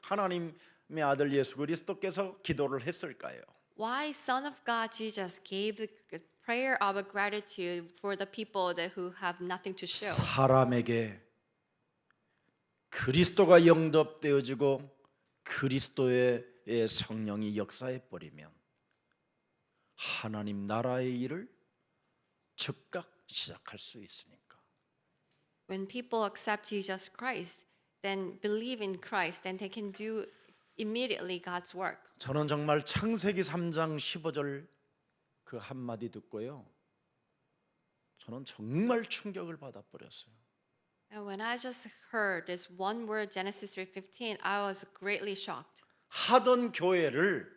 하나님의 아들 예수 그리스도께서 기도를 했을까요? Why Son of God Jesus gave the prayer of gratitude for the people who have nothing to show? 사람에게 그리스도가 영접되어지고 그리스도의 성령이 역사해 버리면 하나님 나라의 일을 즉각 시작할 수 있으니까. When people accept Jesus Christ, then believe in Christ, then they can do immediately God's work. 저는 정말 창세기 3장 15절 그 한마디 듣고요. 저는 정말 충격을 받아버렸어요. And when I just heard this one word, Genesis 3:15, I was greatly shocked. 하던 교회를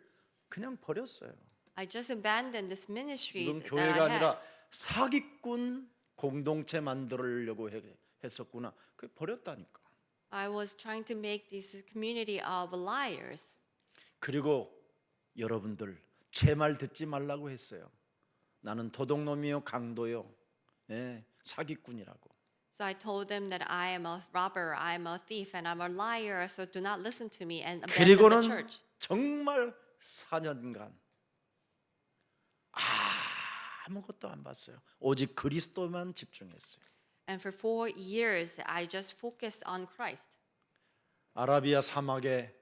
그냥 버렸어요. I just abandoned this ministry 이건 that 교회가 I had. 아니라 사기꾼 공동체 만들려고 했었구나. 그 버렸다니까. I was trying to make this community of liars. 그리고 여러분들 제 말 듣지 말라고 했어요. 나는 도둑놈이요 강도요. 예, 사기꾼이라고. So I told them that I am a robber, I am a thief, and I'm a liar. So do not listen to me and abandon the 그리고는 church. 정말 4년간 아무것도 안 봤어요. 오직 그리스도만 집중했어요. And for 4 years, I just focused on Christ. 아라비아 사막에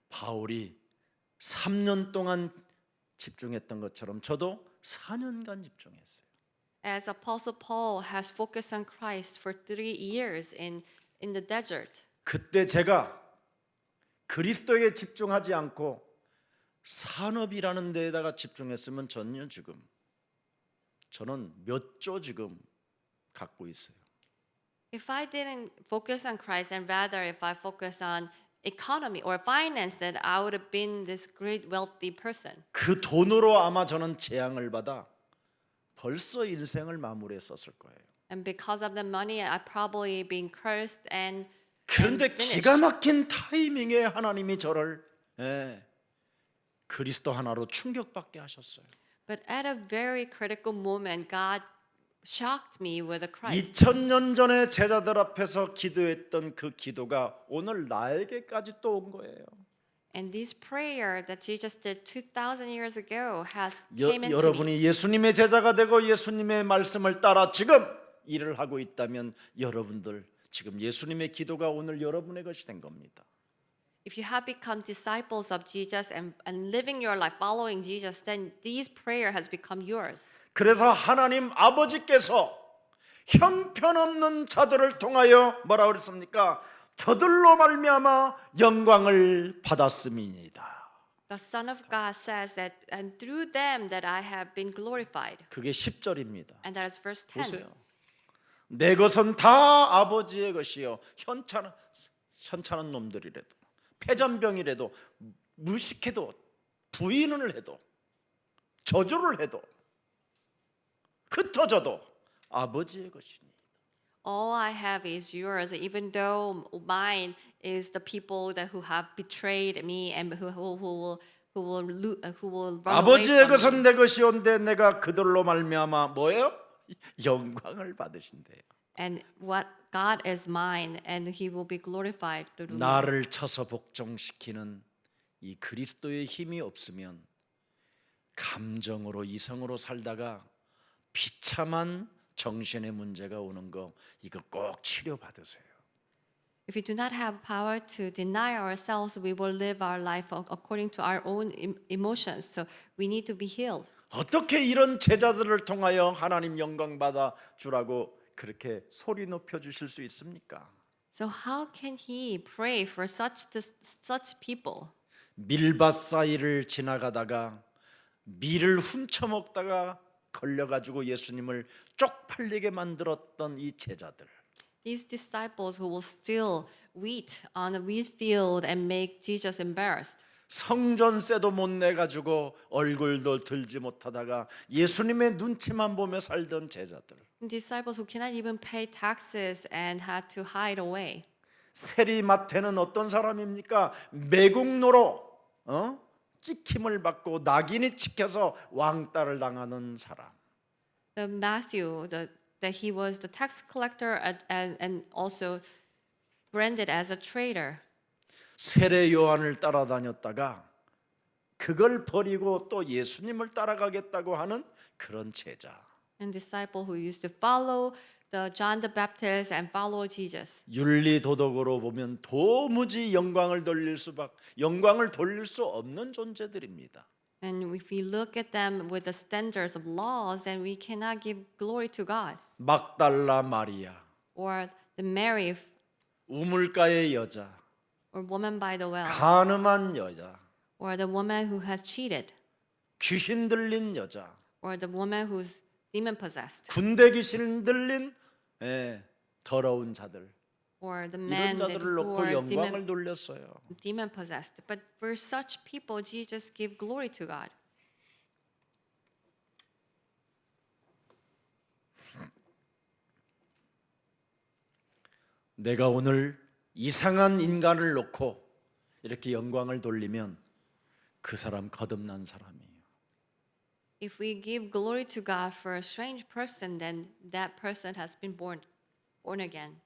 바울이 3년 동안 집중했던 것처럼 저도 4년간 집중했어요. As Apostle Paul has focused on Christ for 3 years in the desert. 그때 제가 그리스도에 집중하지 않고 산업이라는 데에다가 집중했으면 저는 몇 조 지금 갖고 있어요. If I didn't focus on Christ and rather if I focus on economy or finance, then I would have been this great wealthy person. 그 돈으로 아마 저는 재앙을 받아 벌써 인생을 마무리했었을 거예요. And because of the money, I probably been cursed and 그런데 finished. 기가 막힌 타이밍에 하나님이 저를 그리스도 하나로 충격받게 하셨어요. But at a very critical moment, God shocked me with a Christ. 2000년 전에 제자들 앞에서 기도했던 그 기도가 오늘 나에게까지 또 온 거예요. And this prayer that Jesus did 2,000 years ago has came into me. 여러분이 예수님의 제자가 되고 예수님의 말씀을 따라 지금 일을 하고 있다면 여러분들 지금 예수님의 기도가 오늘 여러분의 것이 된 겁니다. If you have become disciples of Jesus and living your life following Jesus, then this prayer has become yours. 그래서 하나님 아버지께서 형편없는 자들을 통하여 뭐라 그랬습니까? 저들로 말미암아 영광을 받았음이니이다. The Son of God says that, and through them that I have been glorified. 그게 10절입니다. And that is verse 10. 보세요. 내 것은 다 아버지의 것이요. 현찮은 놈들이라도 패전병이라도 무식해도 부인을 해도 저주를 해도 흩어져도 아버지의 것이니. All I have is yours, even though mine is the people that who have betrayed me and who will run away 아버지의 from 것은 me. 내 것이온데 내가 그들로 말미암아 뭐예요? 영광을 받으신대요. And what God is mine, and He will be glorified through me. 나를 쳐서 복종시키는 이 그리스도의 힘이 없으면 감정으로 이성으로 살다가 비참한 정신의 문제가 오는 거 이거 꼭 치료 받으세요. If we do not have power to deny ourselves, we will live our life according to our own emotions. So we need to be healed. 어떻게 이런 제자들을 통하여 하나님 영광 받아 주라고 그렇게 소리 높여 주실 수 있습니까? So how can He pray for such people? 밀밭 사이를 지나가다가 밀을 훔쳐 먹다가 걸려가지고 예수님을 쪽팔리게 만들었던 이 제자들. These disciples who will steal wheat on a wheat field and make Jesus embarrassed. 성전세도 못 내가지고 얼굴도 들지 못하다가 예수님의 눈치만 보며 살던 제자들. Disciples who cannot even pay taxes and had to hide away. 세리마태는 어떤 사람입니까? 매국노로 찍힘을 받고 낙인이 찍혀서 왕따를 당하는 사람. The Matthew, that he was the tax collector and also branded as a traitor. 세례 요한을 따라다녔다가 그걸 버리고 또 예수님을 따라가겠다고 하는 그런 제자. And disciple who used to follow the John the Baptist and follow Jesus. 윤리 도덕으로 보면 도무지 영광을 돌릴 수 없는 존재들입니다. And if we look at them with the standards of laws, then we cannot give glory to God. 막달라 마리아, Or the Mary, 우물가의 여자, or woman by the well, 간음한 여자, or the woman who has cheated, 귀신 들린 여자, or the woman who's demon possessed, 군대 귀신 들린 더러운 자들. or the 이런 man that 자들을 who 놓고 are 영광을 돌렸어요. demon possessed. But for such people, Jesus gave glory to God. 내가 오늘 이상한 인간을 놓고 이렇게 영광을 돌리면 그 사람 거듭난 사람이에요. If we give glory to God for a strange person, then that person has been born again.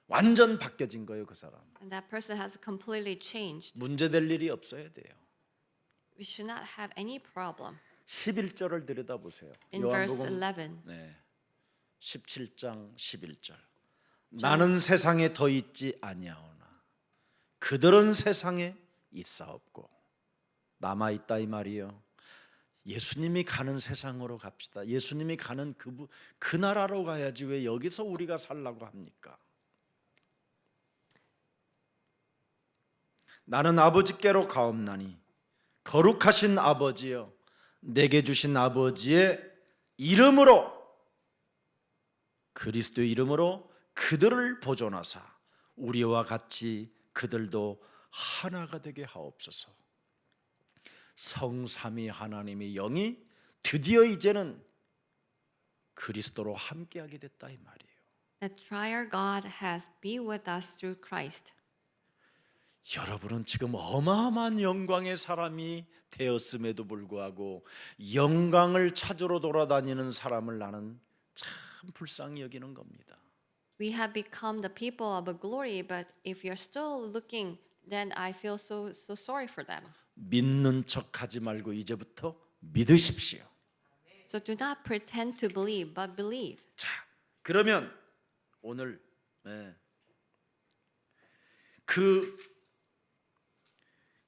완전 바뀌어진 거예요, 그 사람. And that person has completely changed. 문제될 일이 없어야 돼요. We should not have any problem. 11절을 들여다보세요. In verse 요한복음 11, 17장 11절. 나는 세상에 더 있지 아니하오나 그들은 세상에 있사옵고 남아 있다 이 말이요. 예수님이 가는 세상으로 갑시다. 예수님이 가는 그 나라로 가야지 왜 여기서 우리가 살라고 합니까? 나는 아버지께로 가옵나니 거룩하신 아버지여 내게 주신 아버지의 이름으로 그리스도의 이름으로 그들을 보존하사 우리와 같이 그들도 하나가 되게 하옵소서. 성삼위 하나님의 영이 드디어 이제는 그리스도로 함께하게 됐다 이 말이에요. That trier God has be with us through Christ. 여러분은 지금 어마어마한 영광의 사람이 되었음에도 불구하고 영광을 찾으러 돌아다니는 사람을 나는 참 불쌍히 여기는 겁니다. We have become the people of glory, but if you're still looking, then I feel so sorry for them. 믿는 척하지 말고 이제부터 믿으십시오. So do not pretend to believe, but believe. 자, 그러면 오늘 그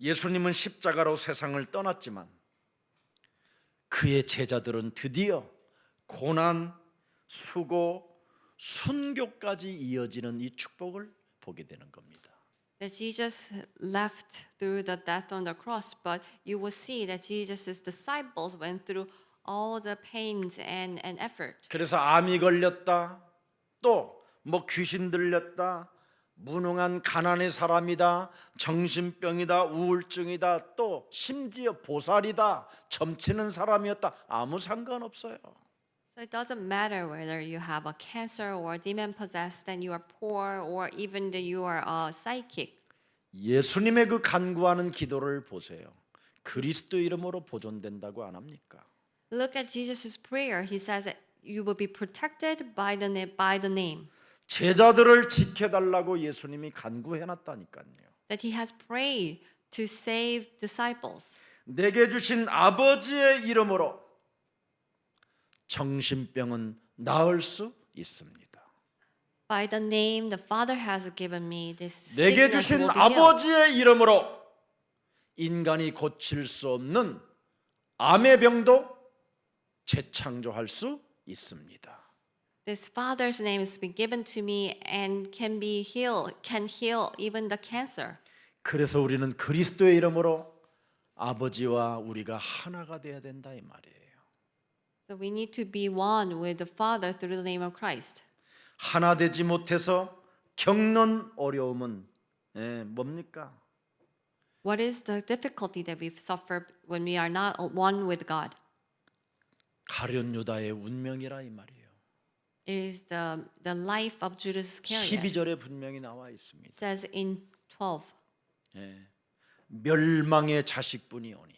예수님은 십자가로 세상을 떠났지만 그의 제자들은 드디어 고난, 수고, 순교까지 이어지는 이 축복을 보게 되는 겁니다. That Jesus left through the death on the cross, but you will see that Jesus' disciples went through all the pains and effort. 그래서 암이 걸렸다, 또 뭐 귀신 들렸다, 무능한 가난의 사람이다, 정신병이다, 우울증이다, 또 심지어 보살이다, 점치는 사람이었다, 아무 상관없어요. So it doesn't matter whether you have a cancer or demon possessed, and you are poor, or even that you are psychic. 예수님의 그 간구하는 기도를 보세요. 그리스도 이름으로 보존된다고 안 합니까? Look at Jesus' prayer. He says that you will be protected by the name. 제자들을 지켜달라고 예수님이 간구해놨다니까요. That he has prayed to save disciples. 내게 주신 아버지의 이름으로 정신병은 나을 수 있습니다. By the name the Father has given me, this 내게 sickness 주신 will be healed. 아버지의 이름으로 인간이 고칠 수 없는 암의 병도 재창조할 수 있습니다. This Father's name has been given to me and can heal even the cancer. 그래서 우리는 그리스도의 이름으로 아버지와 우리가 하나가 돼야 된다 이 말이에요. So we need to be one with the Father through the name of Christ. 하나 되지 못해서 겪는 어려움은 뭡니까? What is the difficulty that we suffer when we are not one with God? 가룟 유다의 운명이라 이 말이에요. It is the life of Judas Iscariot. 12절에 분명히 나와 있습니다. It says in 12. 멸망의 자식뿐이 오니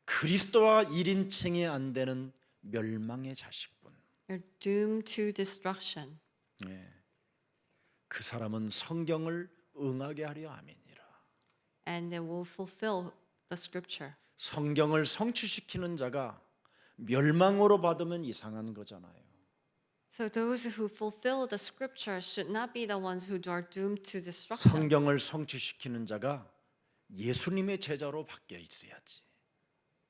그리스도와 1인칭이 안 되는 멸망의 자식뿐. You're doomed to destruction. 그 사람은 성경을 응하게 하려 함이니라. And they will fulfill the scripture. 성경을 성취시키는 자가 멸망으로 받으면 이상한 거잖아요. So those who fulfill the scripture should not be the ones who are doomed to destruction. 성경을 성취시키는 자가 예수님의 제자로 바뀌어 있어야지.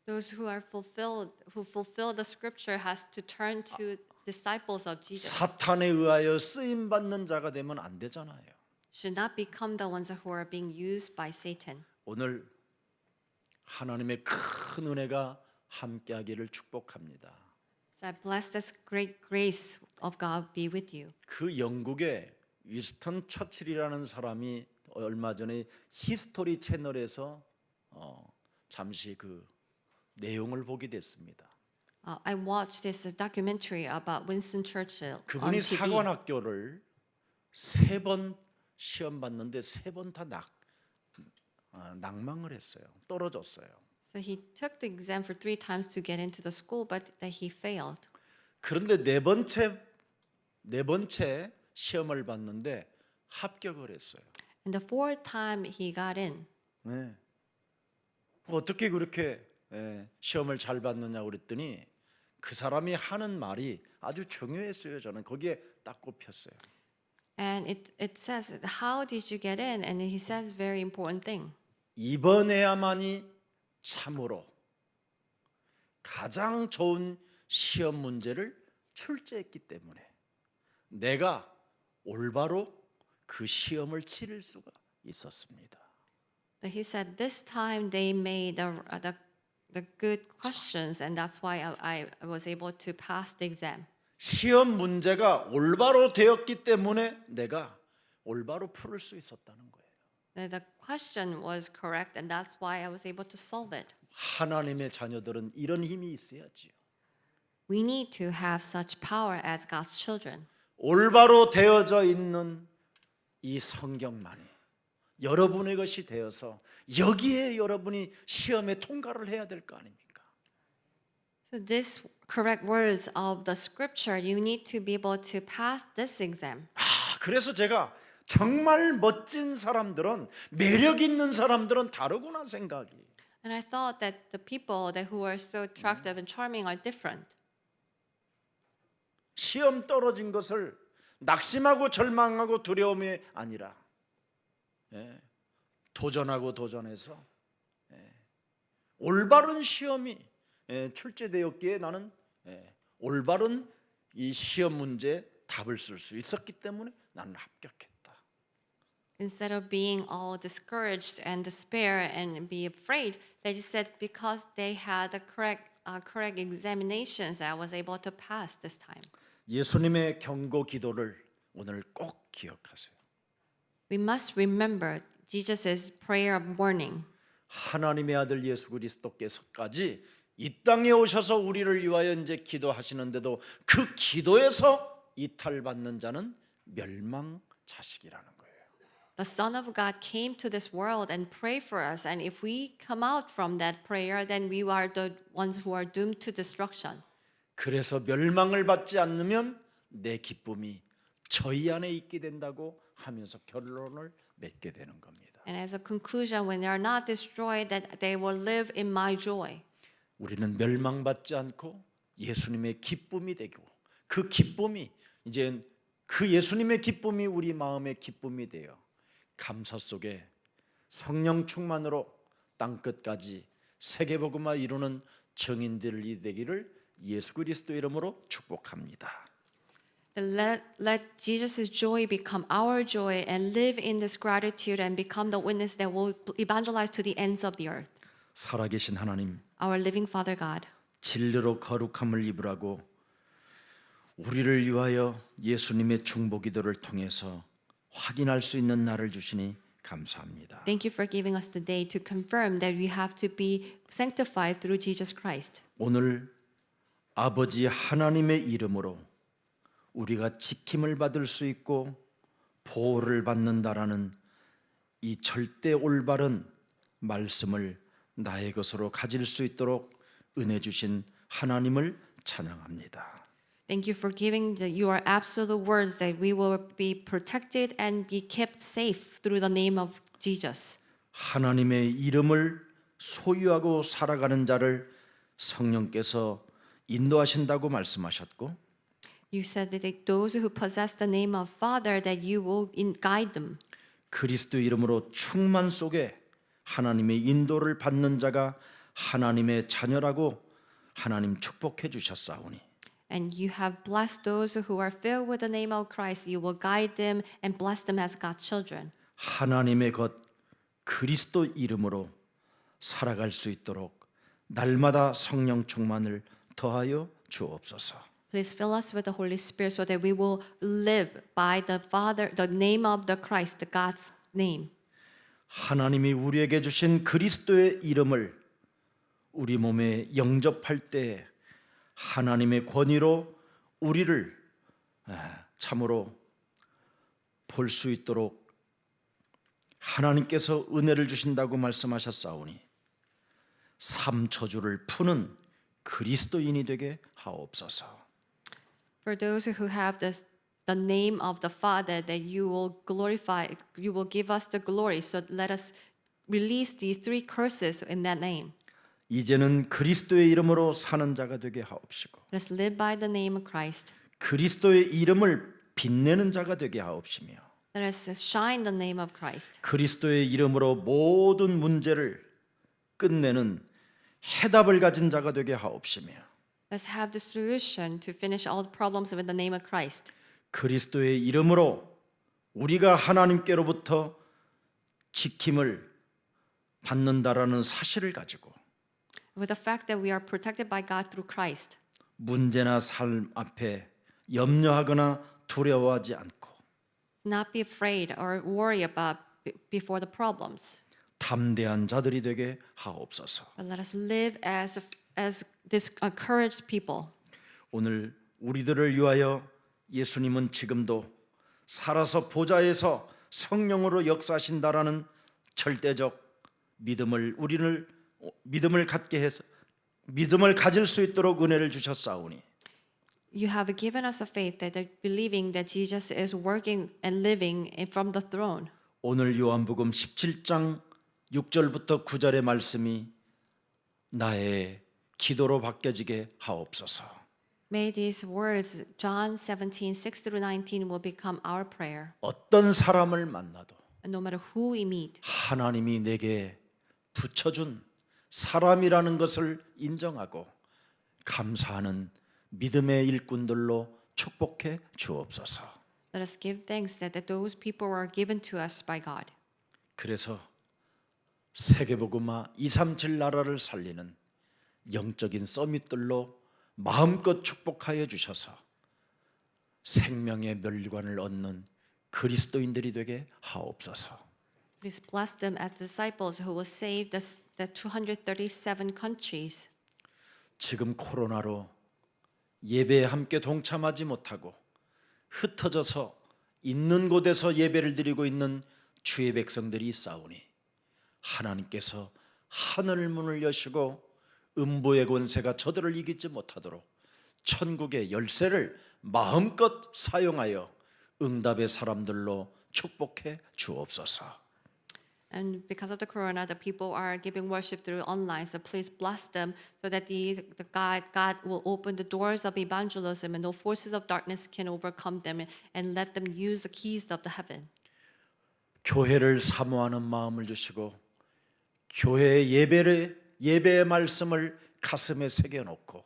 Those who fulfill the scripture has to turn to disciples of Jesus. 사탄에 의하여 쓰임 받는 자가 되면 안 되잖아요. Should not become the ones who are being used by Satan. 오늘 하나님의 큰 은혜가 함께하기를 축복합니다. So I bless this great grace of God be with you. 그 영국의 위스턴 처칠이라는 사람이 얼마 전에 히스토리 채널에서 잠시 그 내용을 보게 됐습니다. I watched this documentary about Winston Churchill on 그분이 TV. 사관학교를 3번 시험 봤는데 3번 다 낙망을 했어요. 떨어졌어요. So he took the exam for 3 times to get into the school, but that he failed. 그런데 네 번째 시험을 봤는데 합격을 했어요. And the 4th time he got in. 네. 어떻게 그렇게 시험을 잘 봤느냐 그랬더니 그 사람이 하는 말이 아주 중요했어요. 저는 거기에 딱 꼽혔어요. And it says, how did you get in? And he says very important thing. 이번에야만이 참으로 가장 좋은 시험 문제를 출제했기 때문에 내가 올바로 그 시험을 치를 수가 있었습니다. That he said this time they made the good questions, and that's why I was able to pass the exam. 시험 문제가 올바로 되었기 때문에 내가 올바로 풀을 수 있었다는 거예요. The question was correct, and that's why I was able to solve it. 하나님의 자녀들은 이런 힘이 있어야지요. We need to have such power as God's children. 올바로 되어져 있는 이 성경만이 여러분의 것이 되어서 여기에 여러분이 시험에 통과를 해야 될 거 아닙니까? So this correct words of the scripture, you need to be able to pass this exam. 그래서 제가 정말 멋진 사람들은, 매력 있는 사람들은 다르구나 생각이. And I thought that the people that who are so attractive and charming are different. 시험 떨어진 것을 낙심하고 절망하고 두려움이 아니라 도전하고 도전해서 올바른 시험이 출제되었기에 나는 올바른 이 시험 문제에 답을 쓸 수 있었기 때문에 나는 합격했다. Instead of being all discouraged and despair and be afraid, they just said because they had the correct examinations, I was able to pass this time. 예수님의 경고 기도를 오늘 꼭 기억하세요. We must remember Jesus' prayer of warning. 하나님의 아들 예수 그리스도께서까지 이 땅에 오셔서 우리를 위하여 이제 기도하시는데도 그 기도에서 이탈받는 자는 멸망 자식이라는 거예요. The Son of God came to this world and prayed for us, and if we come out from that prayer, then we are the ones who are doomed to destruction. 그래서 멸망을 받지 않으면 내 기쁨이 저희 안에 있게 된다고 하면서 결론을 맺게 되는 겁니다. And as a conclusion, when they are not destroyed, that they will live in my joy. 우리는 멸망받지 않고 예수님의 기쁨이 되고 그 기쁨이 이제 그 예수님의 기쁨이 우리 마음의 기쁨이 되어 감사 속에 성령 충만으로 땅 끝까지 세계복음화 이루는 증인들이 되기를 예수 그리스도 이름으로 축복합니다. Let Jesus' joy become our joy and live in this gratitude and become the witness that will evangelize to the ends of the earth. 살아계신 하나님, Our living Father God, 진리로 거룩함을 입으라고 우리를 위하여 예수님의 중보기도를 통해서 확인할 수 있는 날을 주시니 감사합니다. thank you for giving us the day to confirm that we have to be sanctified through Jesus Christ. 오늘 아버지 하나님의 이름으로 우리가 지킴을 받을 수 있고 보호를 받는다라는 이 절대 올바른 말씀을 나의 것으로 가질 수 있도록 은혜 주신 하나님을 찬양합니다. Thank you for giving your absolute words that we will be protected and be kept safe through the name of Jesus. 하나님의 이름을 소유하고 살아가는 자를 성령께서 인도하신다고 말씀하셨고 You said that those who possess the name of Father, that you will guide them. 그리스도 이름으로 충만 속에 하나님의 인도를 받는 자가 하나님의 자녀라고 하나님 축복해 주셨사오니 And you have blessed those who are filled with the name of Christ. You will guide them and bless them as God's children. 하나님의 것 그리스도 이름으로 살아갈 수 있도록 날마다 성령 충만을 더하여 주옵소서. Please fill us with the Holy Spirit so that we will live by the Father, the name of the Christ, the God's name. 하나님이 우리에게 주신 그리스도의 이름을 우리 몸에 영접할 때 하나님의 권위로 우리를 참으로 볼 수 있도록 하나님께서 은혜를 주신다고 말씀하셨사오니 삼처주를 푸는 그리스도인이 되게 하옵소서. For those who have the name of the Father, that you will glorify, you will give us the glory. So let us release these three curses in that name. 이제는 그리스도의 이름으로 사는 자가 되게 하옵시고 Let us live by the name of Christ. 그리스도의 이름을 빛내는 자가 되게 하옵시며 Let us shine the name of Christ. 그리스도의 이름으로 모든 문제를 끝내는 해답을 가진 자가 되게 하옵시며 Let's have the solution to finish all the problems with the name of Christ. 그리스도의 이름으로 우리가 하나님께로부터 지킴을 받는다라는 사실을 가지고 With the fact that we are protected by God through Christ. 문제나 삶 앞에 염려하거나 두려워하지 않고 Not be afraid or worry about before the problems. 담대한 자들이 되게 하옵소서. But let us live as this encouraged people. 오늘 우리들을 위하여 예수님은 지금도 살아서 보좌에서 성령으로 역사하신다라는 절대적 믿음을 갖게 해서 믿음을 가질 수 있도록 은혜를 주셨사오니 You have given us a faith that believing that Jesus is working and living from the throne. 오늘 요한복음 17장 6절부터 9절의 말씀이 나의 기도로 바뀌어지게 하옵소서. May these words, John 17:6-19, will become our prayer. 어떤 사람을 만나도 And no matter who we meet, 하나님이 내게 붙여준 사람이라는 것을 인정하고 감사하는 믿음의 일꾼들로 축복해 주옵소서. let us give thanks that those people were given to us by God. 그래서 세계복음화 237 나라를 살리는 영적인 서밋들로 마음껏 축복하여 주셔서 생명의 멸관을 얻는 그리스도인들이 되게 하옵소서. Please bless them as disciples who will save the 237 countries. 지금 코로나로 예배에 함께 동참하지 못하고 흩어져서 있는 곳에서 예배를 드리고 있는 주의 백성들이 있사오니 하나님께서 하늘 문을 여시고 음부의 권세가 저들을 이기지 못하도록 천국의 열쇠를 마음껏 사용하여 응답의 사람들로 축복해 주옵소서. And because of the corona, the people are giving worship through online. So please bless them so that God will open the doors of evangelism and no forces of darkness can overcome them and let them use the keys of the heaven. 교회를 사모하는 마음을 주시고 교회의 예배의 말씀을 가슴에 새겨놓고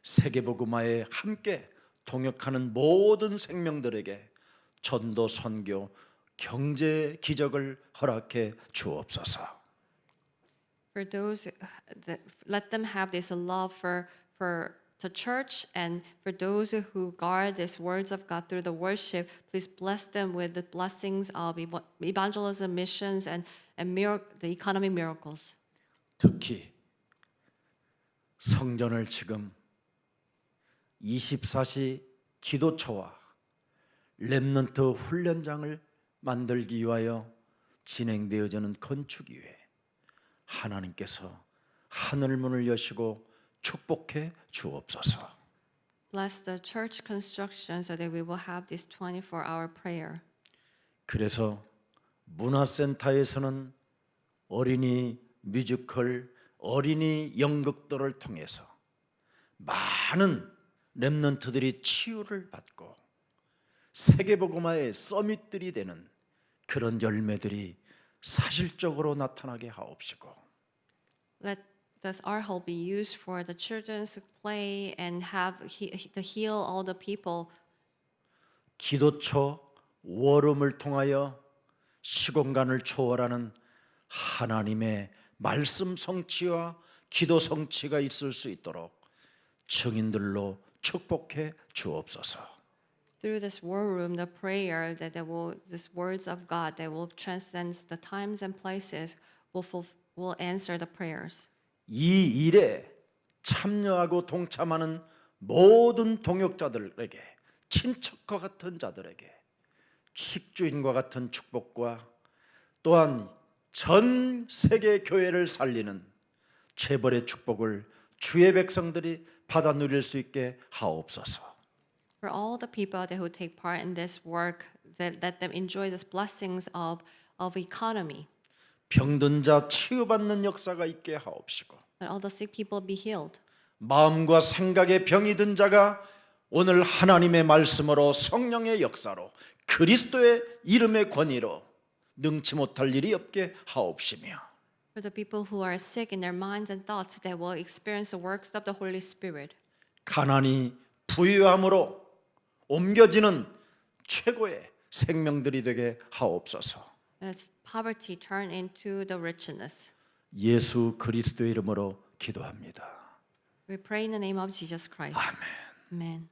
세계복음화에 함께 동역하는 모든 생명들에게 전도, 선교, 경제 기적을 허락해 주옵소서. For those, let them have this love for the church, and for those who guard these words of God through the worship, please bless them with the blessings of evangelism, missions, and the economic miracles. 특히 성전을 지금 24시 기도처와 렘넌트 훈련장을 만들기 위하여 진행되어지는 건축 위에 하나님께서 하늘 문을 여시고 축복해 주옵소서. Bless the church construction so that we will have this 24-hour prayer. 그래서 문화센터에서는 어린이 뮤지컬, 어린이 연극들을 통해서 많은 렘넌트들이 치유를 받고 세계복음화의 서밋들이 되는 그런 열매들이 사실적으로 나타나게 하옵시고 Let thus our help be used for the children's play and to heal all the people. 기도처 워룸을 통하여 시공간을 초월하는 하나님의 말씀 성취와 기도 성취가 있을 수 있도록 증인들로 축복해 주옵소서. Through this war room, the prayer these words of God that will transcend the times and places will answer the prayers. 이 일에 참여하고 동참하는 모든 동역자들에게 친척과 같은 자들에게 집주인과 같은 축복과 또한 전 세계 교회를 살리는 재벌의 축복을 주의 백성들이 받아 누릴 수 있게 하옵소서. For all the people who take part in this work, let them enjoy these blessings of economy. 병든 자 치유받는 역사가 있게 하옵시고 Let all the sick people be healed. 마음과 생각에 병이 든 자가 오늘 하나님의 말씀으로 성령의 역사로 그리스도의 이름의 권위로 능치 못할 일이 없게 하옵시며 For the people who are sick in their minds and thoughts, they will experience the works of the Holy Spirit. 가난이 부유함으로 옮겨지는 최고의 생명들이 되게 하옵소서. Let poverty turn into the richness. 예수 그리스도의 이름으로 기도합니다. We pray in the name of Jesus Christ. 아멘. Amen.